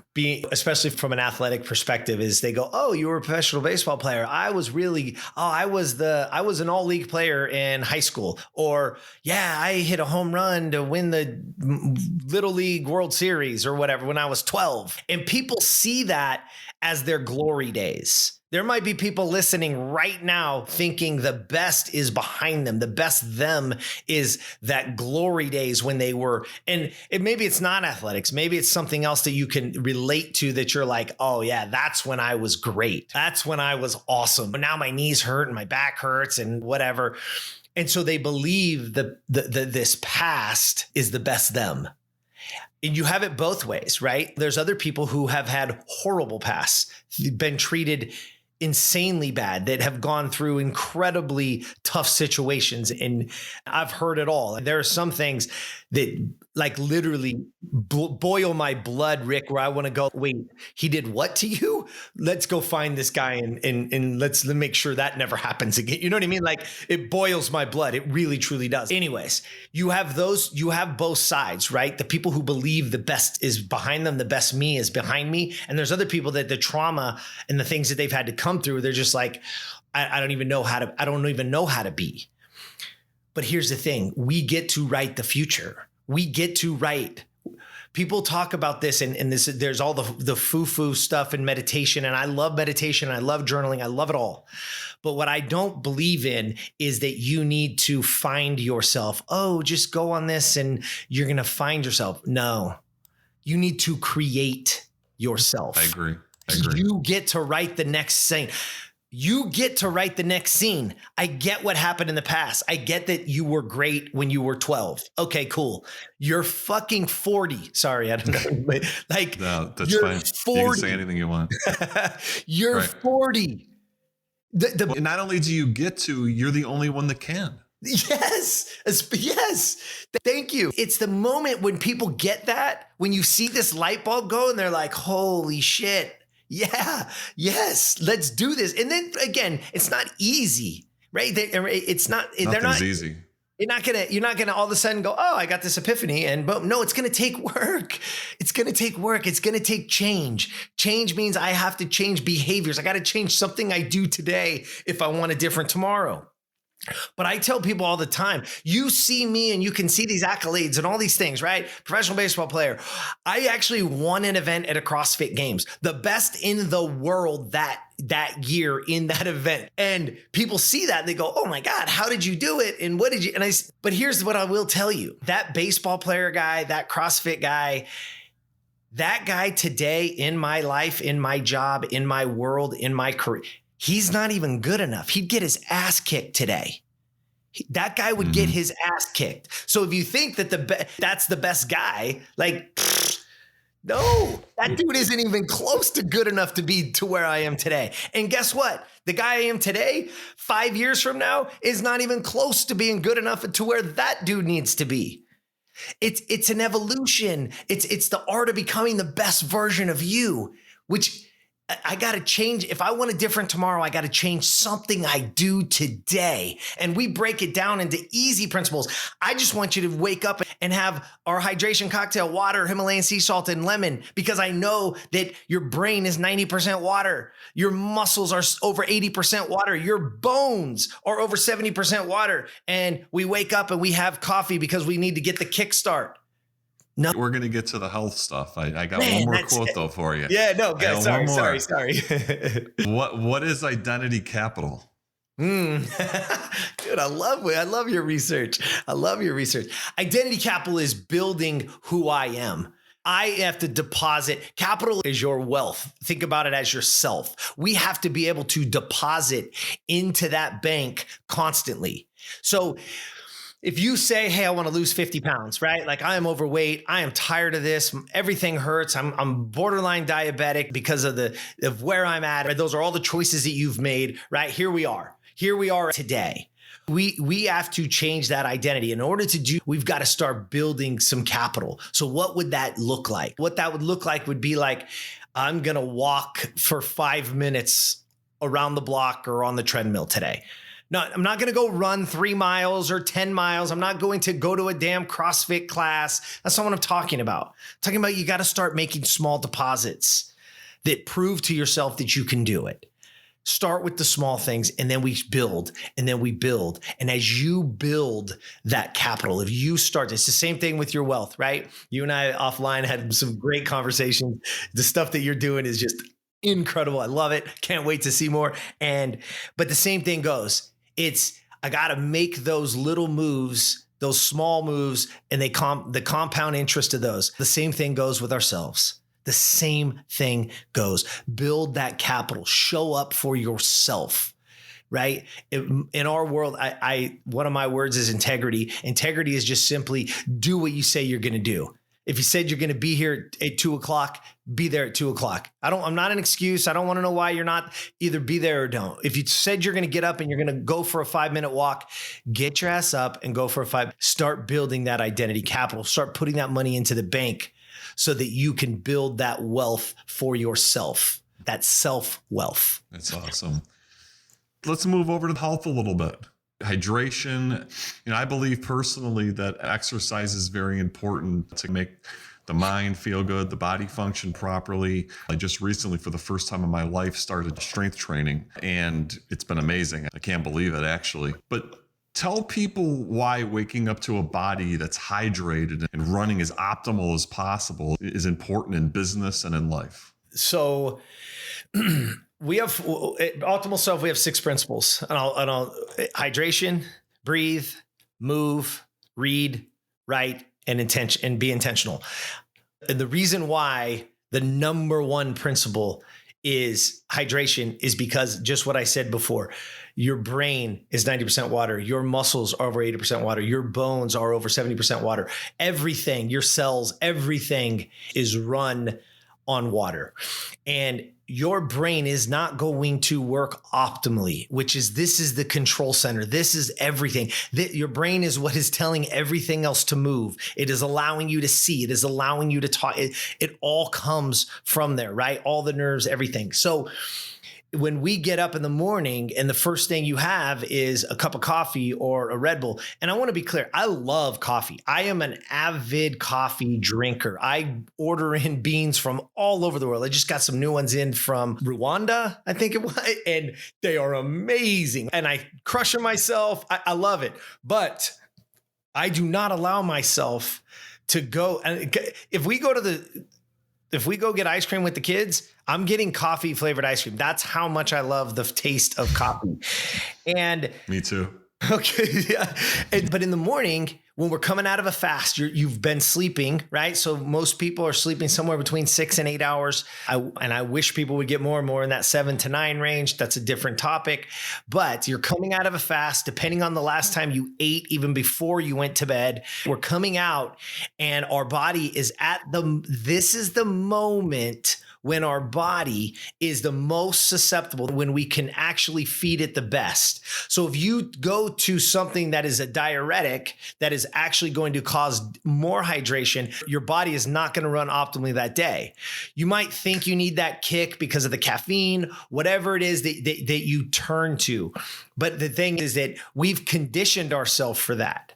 especially from an athletic perspective, is they go, "Oh, you were a professional baseball player. I was an all league player in high school." Or, "Yeah, I hit a home run to win the Little League World Series or whatever when I was 12. And people see that as their glory days. There might be people listening right now thinking the best is behind them. The best them is that glory days when they were, and maybe it's not athletics. Maybe it's something else that you can relate to that you're like, "Oh yeah, that's when I was great. That's when I was awesome. But now my knees hurt and my back hurts and whatever." And so they believe this past is the best them. And you have it both ways, right? There's other people who have had horrible pasts, been treated insanely bad, that have gone through incredibly tough situations. And I've heard it all. There are some things that like literally boil my blood, Rick, where I want to go, "Wait, he did what to you? Let's go find this guy and let's make sure that never happens again." You know what I mean? Like it boils my blood. It really, truly does. Anyways, you have both sides, right? The people who believe the best is behind them, the best me is behind me. And there's other people that the trauma and the things that they've had to come through, they're just like, I don't even know how to be. But here's the thing. We get to write the future. We get to write. People talk about this and this, there's all the foo-foo stuff and meditation. And I love meditation. I love journaling. I love it all. But what I don't believe in is that you need to find yourself. "Oh, just go on this and you're going to find yourself." No, you need to create yourself. I agree. You get to write the next scene. You get to write the next scene. I get what happened in the past. I get that you were great when you were 12. Okay, cool. You're fucking 40. Sorry, I don't know. But like, no, that's you're fine. 40. You can say anything you want. You're right. 40. Not only do you get to, you're the only one that can. Yes. Thank you. It's the moment when people get that, when you see this light bulb go and they're like, "Holy shit. Yeah, yes, let's do this." And then again, it's not easy, right? It's not, Nothing's easy. You're not gonna all of a sudden go, "Oh, I got this epiphany," and boom. No, it's gonna take work. It's gonna take work. It's gonna take change. Change means I have to change behaviors. I got to change something I do today if I want a different tomorrow. But I tell people all the time, you see me and you can see these accolades and all these things, right? Professional baseball player. I actually won an event at a CrossFit Games, the best in the world that year in that event. And people see that and they go, "Oh my God, how did you do it? And what did you?" But here's what I will tell you. That baseball player guy, that CrossFit guy, that guy today in my life, in my job, in my world, in my career, he's not even good enough. He'd get his ass kicked today. That guy would get his ass kicked. So if you think that that's the best guy, like, no, that dude isn't even close to good enough to be to where I am today. And guess what? The guy I am today, 5 years from now, is not even close to being good enough to where that dude needs to be. It's an evolution. It's the art of becoming the best version of you, which I got to change. If I want a different tomorrow, I got to change something I do today. And we break it down into easy principles. I just want you to wake up and have our hydration cocktail, water, Himalayan sea salt, and lemon, because I know that your brain is 90% water. Your muscles are over 80% water. Your bones are over 70% water. And we wake up and we have coffee because we need to get the kickstart. No, we're going to get to the health stuff. I got one more quote though for you. Yeah, no, good. Sorry. What is identity capital? Dude, I love your research. Identity capital is building who I am. I have to deposit. Capital is your wealth. Think about it as yourself. We have to be able to deposit into that bank constantly. So if you say, "Hey, I want to lose 50 pounds, right? Like, I am overweight. I am tired of this. Everything hurts. I'm borderline diabetic because of where I'm at." Right? Those are all the choices that you've made, right? Here we are today. We have to change that identity. In order to do, we've got to start building some capital. So what would that look like? What that would look like would be like, I'm going to walk for 5 minutes around the block or on the treadmill today. No, I'm not going to go run 3 miles or 10 miles. I'm not going to go to a damn CrossFit class. That's not what I'm talking about. I'm talking about you got to start making small deposits that prove to yourself that you can do it. Start with the small things, and then we build, and then we build. And as you build that capital, if you start, it's the same thing with your wealth, right? You and I offline had some great conversations. The stuff that you're doing is just incredible. I love it. Can't wait to see more. But the same thing goes. I got to make those little moves, those small moves, and the compound interest of those. The same thing goes with ourselves. The same thing goes. Build that capital. Show up for yourself, right? In our world, one of my words is integrity. Integrity is just simply do what you say you're going to do. If you said you're going to be here at 2:00, be there at 2:00. I'm not an excuse. I don't want to know why you're not. Either be there or don't. If you said you're going to get up and you're going to go for a 5-minute walk, get your ass up and go for a 5. Start building that identity capital. Start putting that money into the bank so that you can build that wealth for yourself, that self-wealth. That's awesome. Let's move over to health a little bit. Hydration. I believe personally that exercise is very important to make the mind feel good, the body function properly. I just recently, for the first time in my life, started strength training, and it's been amazing. I can't believe it, actually. But tell people why waking up to a body that's hydrated and running as optimal as possible is important in business and in life. So we have Optimal Self. We have 6 principles, and I'll hydration, breathe, move, read, write, and be intentional. And the reason why the number one principle is hydration is because just what I said before. Your brain is 90% water. Your muscles are over 80% water. Your bones are over 70% water. Everything, your cells, everything is run on water. And your brain is not going to work optimally, this is the control center. This is everything. Your brain is what is telling everything else to move. It is allowing you to see. It is allowing you to talk. It all comes from there, right? All the nerves, everything. So when we get up in the morning and the first thing you have is a cup of coffee or a Red Bull, and I want to be clear, I love coffee. I am an avid coffee drinker. I order in beans from all over the world. I just got some new ones in from Rwanda, I think it was, and they are amazing. And I crush them myself. I love it. But I do not allow myself to go. And if we go get ice cream with the kids, I'm getting coffee flavored ice cream. That's how much I love the taste of coffee. And me too. Okay. Yeah. But in the morning, when we're coming out of a fast, you've been sleeping, right? So most people are sleeping somewhere between 6 and 8 hours. I wish people would get more and more in that 7 to 9 range. That's a different topic. But you're coming out of a fast, depending on the last time you ate, even before you went to bed. We're coming out, and our body is this is the moment when our body is the most susceptible, when we can actually feed it the best. So if you go to something that is a diuretic, that is actually going to cause more hydration, your body is not going to run optimally that day. You might think you need that kick because of the caffeine, whatever it is that you turn to. But the thing is that we've conditioned ourselves for that.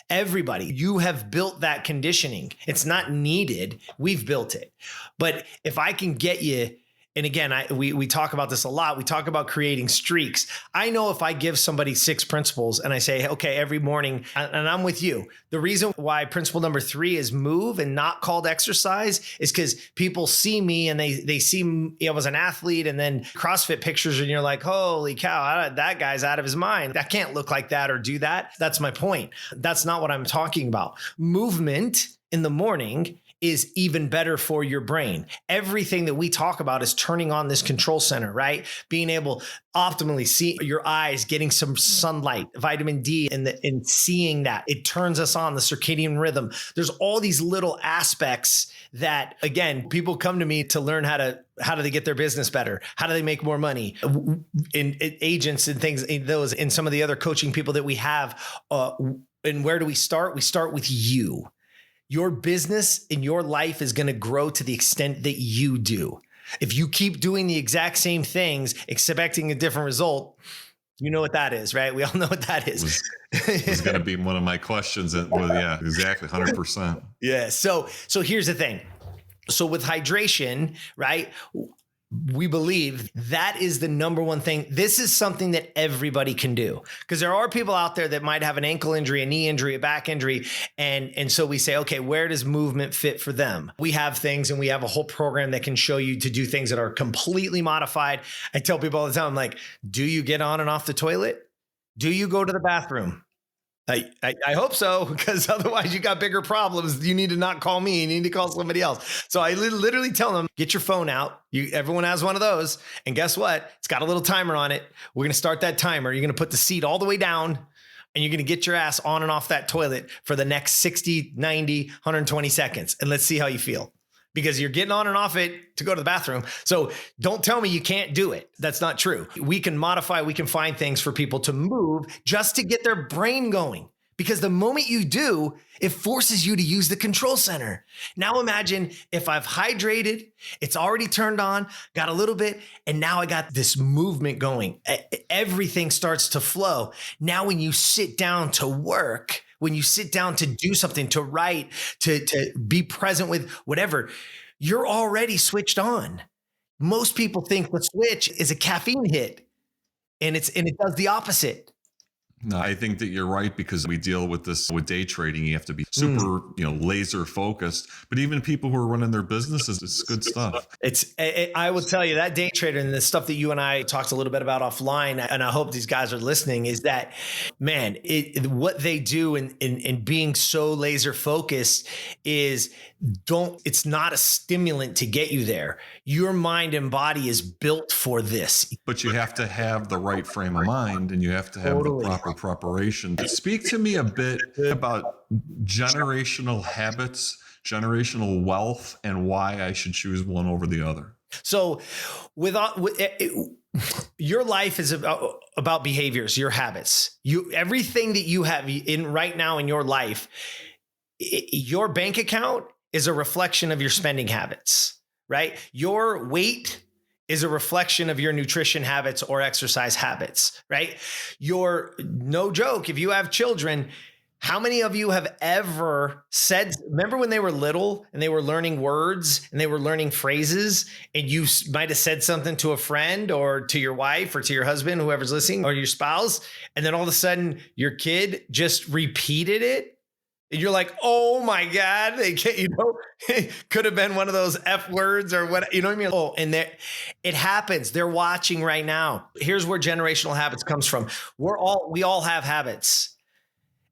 Everybody, you have built that conditioning. It's not needed. We've built it. But if I can get you, and again, we talk about this a lot. We talk about creating streaks. I know if I give somebody 6 principles and I say, okay, every morning, and I'm with you. The reason why principle number 3 is move and not called exercise is because people see me and they see me, I was an athlete, and then CrossFit pictures, and you're like, holy cow, that guy's out of his mind. That can't look like that or do that. That's my point. That's not what I'm talking about. Movement in the morning is even better for your brain. Everything that we talk about is turning on this control center, right? Being able optimally see your eyes, getting some sunlight, vitamin D, and seeing that it turns us on, the circadian rhythm. There's all these little aspects that, again, people come to me to learn how do they get their business better? How do they make more money? In agents and things, in some of the other coaching people that we have. And where do we start? We start with you. Your business in your life is going to grow to the extent that you do. If you keep doing the exact same things, expecting a different result, You know what that is, right? We all know what that is. Was going to be one of my questions. Well, yeah, exactly. 100%. Yeah. So here's the thing. So with hydration, right? We believe that is the number one thing. This is something that everybody can do, because there are people out there that might have an ankle injury, a knee injury, a back injury. And so we say, okay, where does movement fit for them? We have things, and we have a whole program that can show you to do things that are completely modified. I tell people all the time, I'm like, do you get on and off the toilet? Do you go to the bathroom? I hope so, because otherwise you got bigger problems. You need to not call me. You need to call somebody else. So I literally tell them, get your phone out. Everyone has one of those. And guess what? It's got a little timer on it. We're going to start that timer. You're going to put the seat all the way down, and you're going to get your ass on and off that toilet for the next 60, 90, 120 seconds. And let's see how you feel, because you're getting on and off it to go to the bathroom. So don't tell me you can't do it. That's not true. We can modify, we can find things for people to move just to get their brain going. Because the moment you do, it forces you to use the control center. Now imagine if I've hydrated, it's already turned on, got a little bit, and now I got this movement going. Everything starts to flow. Now when you sit down to work, when you sit down to do something, to write, to be present with whatever, you're already switched on. Most people think the switch is a caffeine hit, and it does the opposite. No, I think that you're right, because we deal with this with day trading. You have to be super, laser focused. But even people who are running their businesses, it's good stuff. I will tell you that day trader, and the stuff that you and I talked a little bit about offline, and I hope these guys are listening, is that, man, what they do in being so laser focused is it's not a stimulant to get you there. Your mind and body is built for this. But you have to have the right frame of mind, and you have to have the proper preparation. Speak to me a bit about generational habits, generational wealth, and why I should choose one over the other. So your life is about behaviors, your habits, everything that you have in right now in your life. Your bank account is a reflection of your spending habits, right? Your weight is a reflection of your nutrition habits or exercise habits, right? No joke, if you have children, how many of you have ever said, remember when they were little and they were learning words and they were learning phrases, and you might have said something to a friend or to your wife or to your husband, whoever's listening, or your spouse, and then all of a sudden your kid just repeated it? And you're like, oh my God, they can't, it could have been one of those F words or what, you know what I mean? Oh, and it happens. They're watching right now. Here's where generational habits comes from. We all have habits,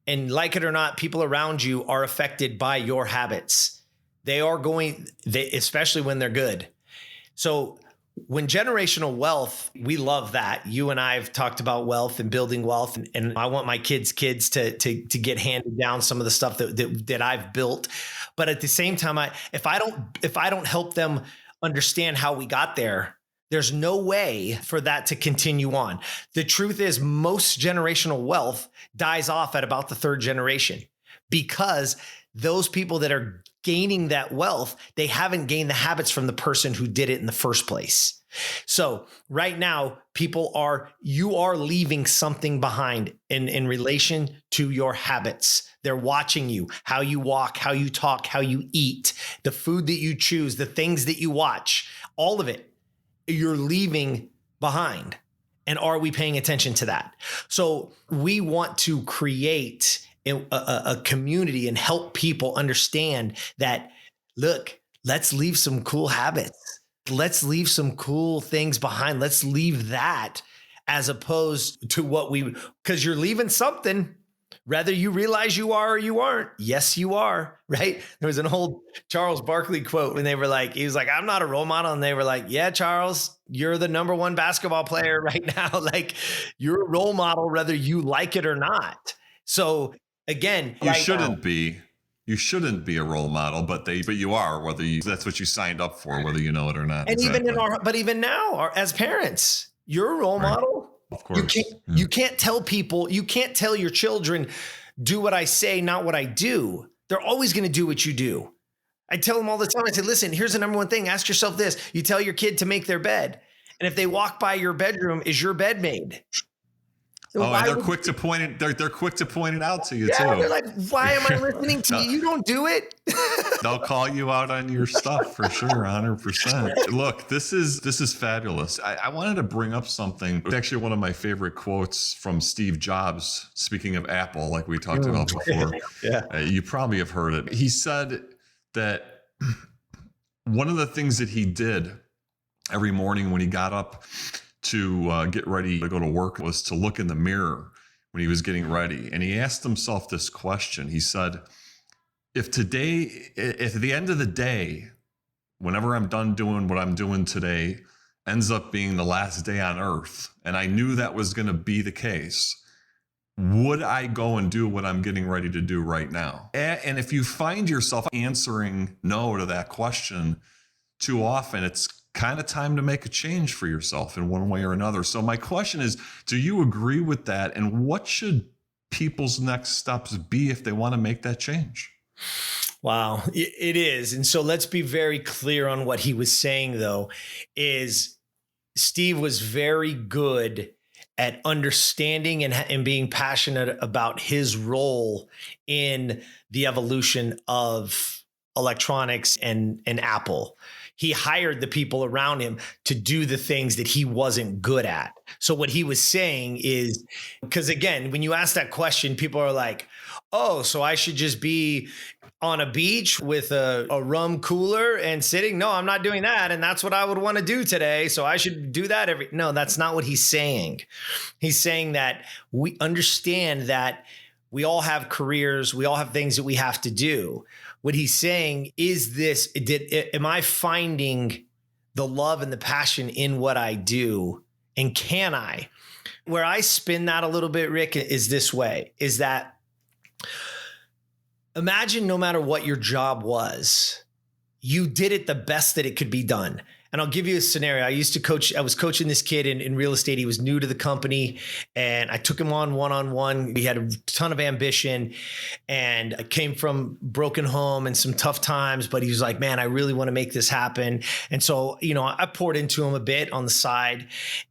and like it or not, people around you are affected by your habits. Especially when they're good. So when generational wealth, we love that. You and I have talked about wealth and building wealth, and I want my kids to get handed down some of the stuff that I've built. But at the same time, if I don't help them understand how we got there, there's no way for that to continue on. The truth is, most generational wealth dies off at about the third generation, because those people that are gaining that wealth, they haven't gained the habits from the person who did it in the first place. So right now, you are leaving something behind in relation to your habits. They're watching you, how you walk, how you talk, how you eat, the food that you choose, the things that you watch, all of it, you're leaving behind. And are we paying attention to that? So we want to create a community and help people understand that, look, let's leave some cool habits. Let's leave some cool things behind. Let's leave that, as opposed to because you're leaving something, whether you realize you are or you aren't. Yes, you are, right? There was an old Charles Barkley quote when he was like, I'm not a role model. And they were like, yeah, Charles, you're the number one basketball player right now. Like, you're a role model, whether you like it or not. So again, you shouldn't be a role model, but you are, that's what you signed up for, whether you know it or not. And exactly. Even now, as parents, you're a role model. Of course. You can't tell people, you can't tell your children, do what I say, not what I do. They're always going to do what you do. I tell them all the time, I say, listen, here's the number one thing. Ask yourself this. You tell your kid to make their bed, and if they walk by your bedroom, is your bed made? So Oh, and why they're would quick to point it. They're quick to point it out to you yeah, too. they're like, why am I listening to you? You don't do it. They'll call you out on your stuff for sure, 100%. Look, this is fabulous. I wanted to bring up something. It's actually one of my favorite quotes from Steve Jobs. Speaking of Apple, like we talked about before, Yeah. you probably have heard it. He said that one of the things that he did every morning when he got up to get ready to go to work was to look in the mirror when he was getting ready. And he asked himself this question. He said, if at the end of the day, whenever I'm done doing what I'm doing today, ends up being the last day on earth, and I knew that was going to be the case, would I go and do what I'm getting ready to do right now? And if you find yourself answering no to that question too often, it's kind of time to make a change for yourself in one way or another. So my question is, do you agree with that? And what should people's next steps be if they want to make that change? Wow, it is. And so let's be very clear on what he was saying, though, is Steve was very good at understanding and being passionate about his role in the evolution of electronics and Apple. He hired the people around him to do the things that he wasn't good at. So what he was saying is, because again, when you ask that question, people are like, oh, so I should just be on a beach with a rum cooler and sitting? No, I'm not doing that. And that's what I would want to do today. So I should do that no, that's not what he's saying. He's saying that we understand that we all have careers. We all have things that we have to do. What he's saying is this, am I finding the love and the passion in what I do? And can I? Where I spin that a little bit, Rick, is this way, is that imagine no matter what your job was, you did it the best that it could be done. And I'll give you a scenario. I was coaching this kid in real estate. He was new to the company and I took him on one-on-one. He had a ton of ambition and I came from broken home and some tough times, but he was like, man, I really want to make this happen. And so, I poured into him a bit on the side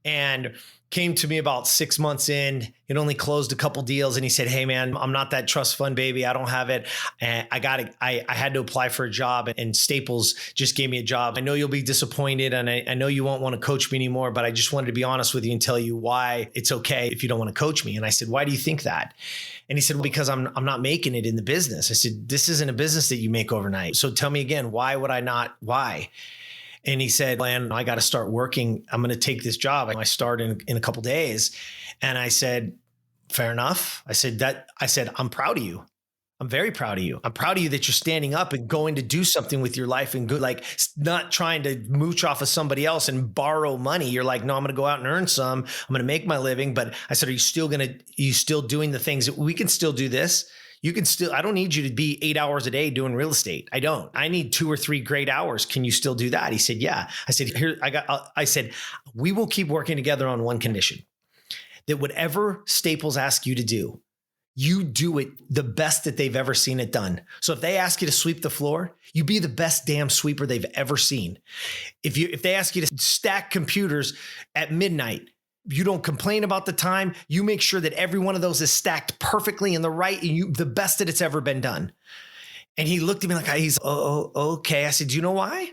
and came to me about 6 months in. It only closed a couple deals. And he said, hey man, I'm not that trust fund baby. I don't have it. And I had to apply for a job and Staples just gave me a job. I know you'll be disappointed and I know you won't want to coach me anymore, but I just wanted to be honest with you and tell you why it's okay if you don't want to coach me. And I said, why do you think that? And he said, well, because I'm not making it in the business. I said, this isn't a business that you make overnight. So tell me again, why would I not? Why? And he said, Lan, I got to start working. I'm going to take this job. I start in a couple of days. And I said, fair enough. I said, I'm proud of you. I'm very proud of you. I'm proud of you that you're standing up and going to do something with your life and good, like not trying to mooch off of somebody else and borrow money. You're like, no, I'm going to go out and earn some. I'm going to make my living. But I said, are you still doing the things that we can still do this? I don't need you to be 8 hours a day doing real estate. I don't. I need 2 or 3 great hours. Can you still do that? He said, yeah. I said, we will keep working together on one condition, that whatever Staples asks you to do, you do it the best that they've ever seen it done. So if they ask you to sweep the floor, you be the best damn sweeper they've ever seen. If they ask you to stack computers at midnight, you don't complain about the time. You make sure that every one of those is stacked perfectly in the right, and the best that it's ever been done. And he looked at me like, okay. I said, do you know why?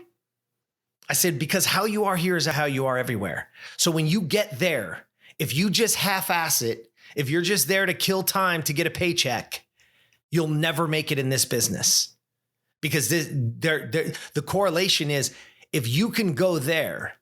I said, because how you are here is how you are everywhere. So when you get there, if you just half-ass it, if you're just there to kill time to get a paycheck, you'll never make it in this business. Because the correlation is, if you can go there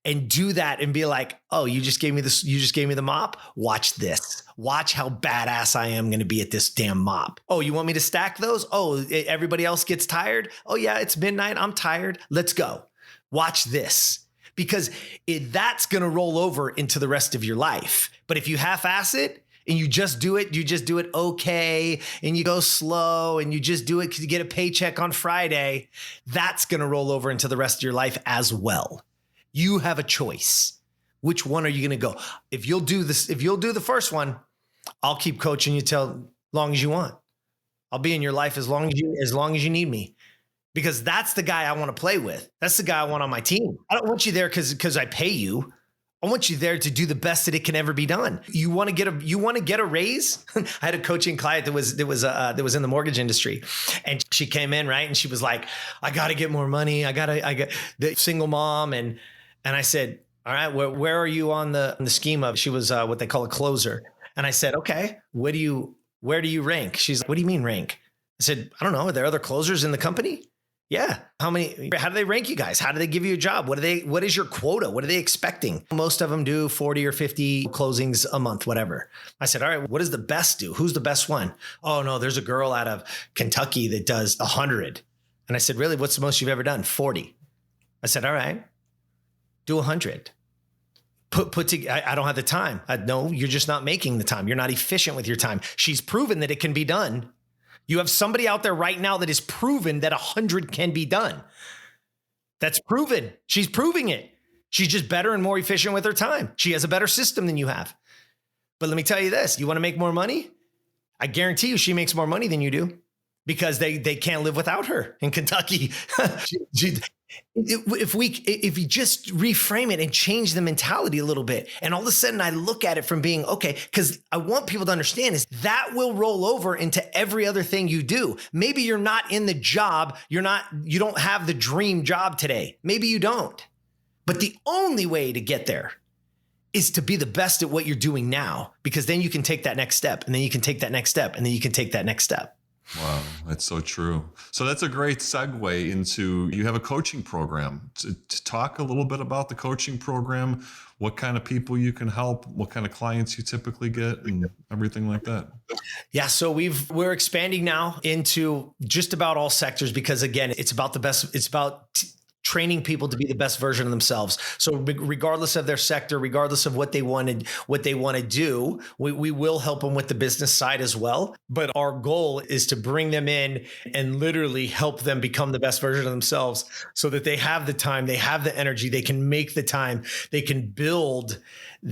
and do that and be like, oh, you just gave me this, you just gave me the mop. Watch this. Watch how badass I am going to be at this damn mop. Oh, you want me to stack those? Oh, everybody else gets tired. Oh yeah, it's midnight. I'm tired. Let's go. Watch this. Because that's going to roll over into the rest of your life. But if you half-ass it and you just do it okay, and you go slow and you just do it because you get a paycheck on Friday, that's going to roll over into the rest of your life as well. You have a choice. Which one are you going to go? If you'll do the first one, I'll keep coaching you till long as you want. I'll be in your life as long as you need me, because that's the guy I want to play with. That's the guy I want on my team. I don't want you there because I pay you. I want you there to do the best that it can ever be done. You want to get a raise? I had a coaching client that was in the mortgage industry, and she came in, right? And she was like, I got to get more money. I got the single mom. And I said, all right, where are you on the scheme of? She was what they call a closer. And I said, okay, where do you rank? She's like, what do you mean rank? I said, I don't know. Are there other closers in the company? Yeah. How do they rank you guys? How do they give you a job? What is your quota? What are they expecting? Most of them do 40 or 50 closings a month, whatever. I said, all right, what does the best do? Who's the best one? Oh no, there's a girl out of Kentucky that does 100. And I said, really? What's the most you've ever done? 40. I said, all right, do 100. I don't have the time. No, you're just not making the time. You're not efficient with your time. She's proven that it can be done. You have somebody out there right now that is proven that 100 can be done. That's proven. She's proving it. She's just better and more efficient with her time. She has a better system than you have. But let me tell you this, you want to make more money? I guarantee you she makes more money than you do, because they can't live without her in Kentucky. If you just reframe it and change the mentality a little bit, and all of a sudden I look at it from being, okay, because I want people to understand is that will roll over into every other thing you do. Maybe you're not in the job. You don't have the dream job today. Maybe you don't. But the only way to get there is to be the best at what you're doing now, because then you can take that next step, and then you can take that next step, and then you can take that next step. Wow, that's so true. So that's a great segue into, you have a coaching program. To talk a little bit about the coaching program, what kind of people you can help, what kind of clients you typically get, and everything like that. Yeah, so we're expanding now into just about all sectors, because again, it's about the best. It's about training people to be the best version of themselves. So regardless of their sector, regardless of what they want to do, we will help them with the business side as well. But our goal is to bring them in and literally help them become the best version of themselves, so that they have the time, they have the energy, they can make the time, they can build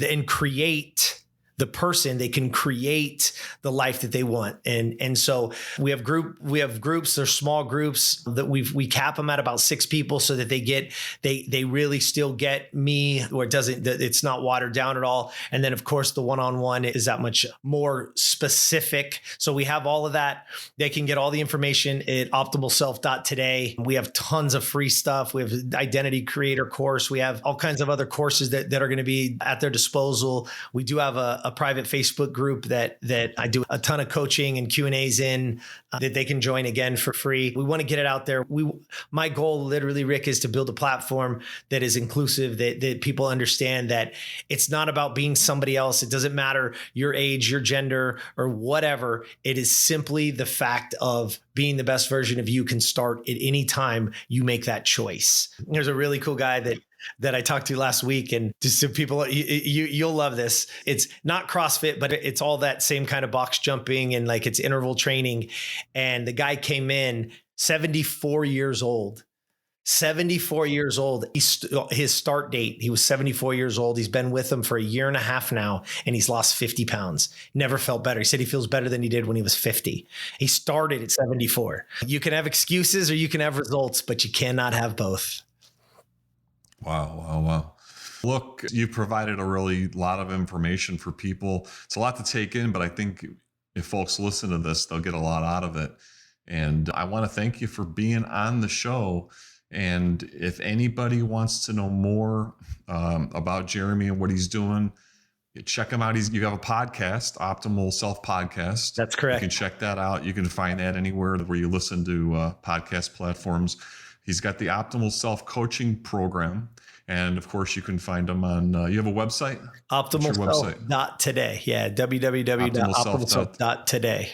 and create the person, they can create the life that they want. And so we have groups, they're small groups that we cap them at about 6 people, so that they really still get me, or it's not watered down at all. And then of course the one-on-one is that much more specific. So we have all of that. They can get all the information at optimalself.today. We have tons of free stuff. We have identity creator course. We have all kinds of other courses that are going to be at their disposal. We do have a private Facebook group that I do a ton of coaching and Q&As in, that they can join again for free. We want to get it out there. My goal literally, Rick, is to build a platform that is inclusive, that people understand that it's not about being somebody else. It doesn't matter your age, your gender, or whatever. It is simply the fact of being the best version of you can start at any time you make that choice. There's a really cool guy that I talked to last week, and just so people, you'll love this. It's not CrossFit, but it's all that same kind of box jumping, and like it's interval training. And the guy came in 74 years old. 74 years old. His start date, he was 74 years old. He's been with them for a year and a half now, and he's lost 50 pounds. Never felt better. He said he feels better than he did when he was 50. He started at 74. You can have excuses or you can have results, but you cannot have both. Wow. Look, you've provided a really lot of information for people. It's a lot to take in, but I think if folks listen to this, they'll get a lot out of it. And I want to thank you for being on the show. And if anybody wants to know more about Jeremy and what he's doing, check him out. You have a podcast, Optimal Self Podcast. That's correct. You can check that out. You can find that anywhere where you listen to podcast platforms. He's got the Optimal Self Coaching Program. And of course, you can find him on, you have a website? Optimalself.today. Yeah, www.optimalself.today.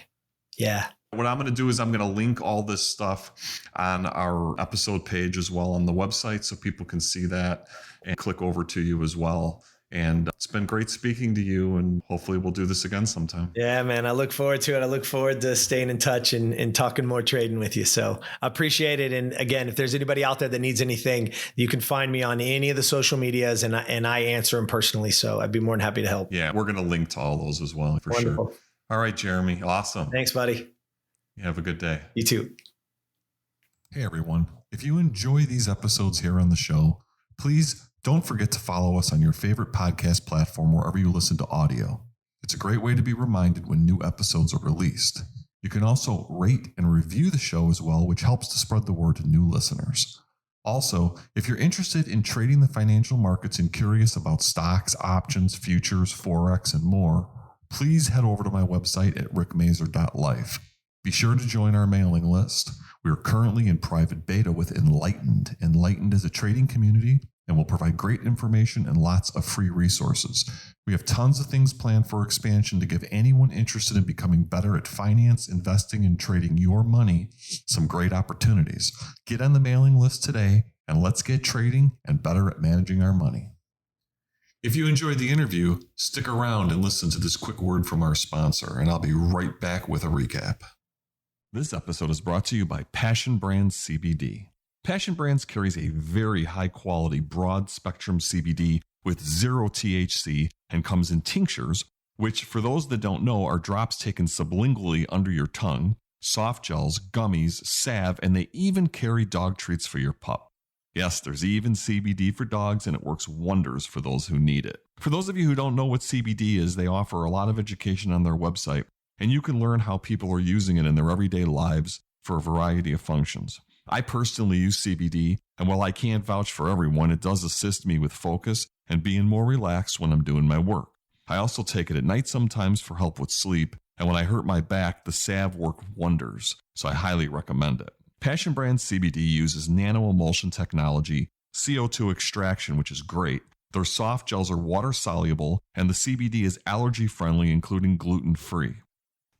Yeah. What I'm going to do is I'm going to link all this stuff on our episode page as well on the website, so people can see that and click over to you as well. And it's been great speaking to you, and hopefully we'll do this again sometime. Yeah, man. I look forward to it. I look forward to staying in touch and talking more trading with you. So I appreciate it. And again, if there's anybody out there that needs anything, you can find me on any of the social medias, and I answer them personally. So I'd be more than happy to help. Yeah, we're going to link to all those as well, for Wonderful. Sure. All right, Jeremy. Awesome. Thanks, buddy. You have a good day. You too. Hey, everyone. If you enjoy these episodes here on the show, please Don't forget to follow us on your favorite podcast platform wherever you listen to audio. It's a great way to be reminded when new episodes are released. You can also rate and review the show as well, which helps to spread the word to new listeners. Also, if you're interested in trading the financial markets and curious about stocks, options, futures, Forex, and more, please head over to my website at rickmazer.life. Be sure to join our mailing list. We are currently in private beta with Enlightened. Enlightened is a trading community and will provide great information and lots of free resources. We have tons of things planned for expansion to give anyone interested in becoming better at finance, investing, and trading your money some great opportunities. Get on the mailing list today and let's get trading and better at managing our money. If you enjoyed the interview, stick around and listen to this quick word from our sponsor, and I'll be right back with a recap. This episode is brought to you by Passion Brands CBD. Passion Brands carries a very high-quality, broad-spectrum CBD with 0 THC and comes in tinctures, which, for those that don't know, are drops taken sublingually under your tongue, soft gels, gummies, salve, and they even carry dog treats for your pup. Yes, there's even CBD for dogs, and it works wonders for those who need it. For those of you who don't know what CBD is, they offer a lot of education on their website, and you can learn how people are using it in their everyday lives for a variety of functions. I personally use CBD, and while I can't vouch for everyone, it does assist me with focus and being more relaxed when I'm doing my work. I also take it at night sometimes for help with sleep, and when I hurt my back, the salve works wonders, so I highly recommend it. Passion Brands CBD uses nano-emulsion technology, CO2 extraction, which is great. Their soft gels are water-soluble, and the CBD is allergy-friendly, including gluten-free.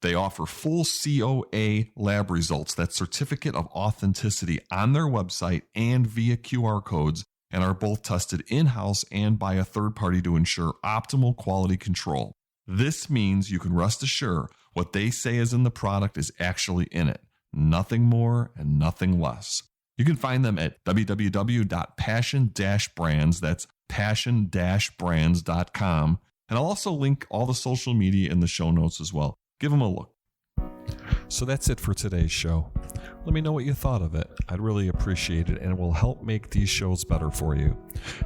They offer full COA lab results, that certificate of authenticity, on their website and via QR codes, and are both tested in-house and by a third party to ensure optimal quality control. This means you can rest assured what they say is in the product is actually in it. Nothing more and nothing less. You can find them at www.passion-brands, that's passion-brands.com, and I'll also link all the social media in the show notes as well. Give them a look. So that's it for today's show. Let me know what you thought of it. I'd really appreciate it, and it will help make these shows better for you.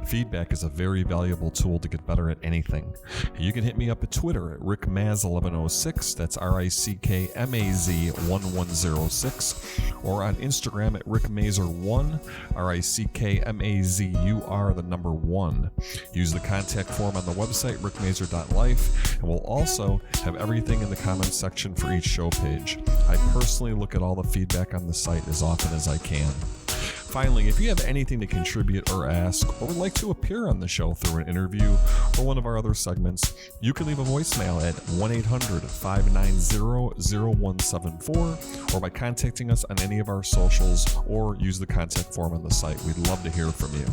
Feedback is a very valuable tool to get better at anything. You can hit me up at Twitter at rickmaz1106, that's RICKMAZ1106, or on Instagram at rickmazer1, RICKMAZUR1. Use the contact form on the website, rickmazer.life, and we'll also have everything in the comments section for each show page. I personally look at all the feedback on the site as often as I can. Finally, if you have anything to contribute or ask, or would like to appear on the show through an interview or one of our other segments, you can leave a voicemail at 1-800-590-0174, or by contacting us on any of our socials, or use the contact form on the site. We'd love to hear from you.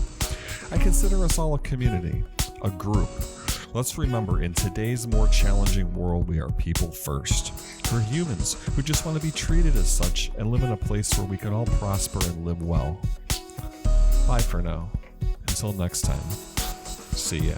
I consider us all a community, a group. Let's remember, in today's more challenging world, we are people first. We're humans who just want to be treated as such and live in a place where we can all prosper and live well. Bye for now. Until next time. See ya.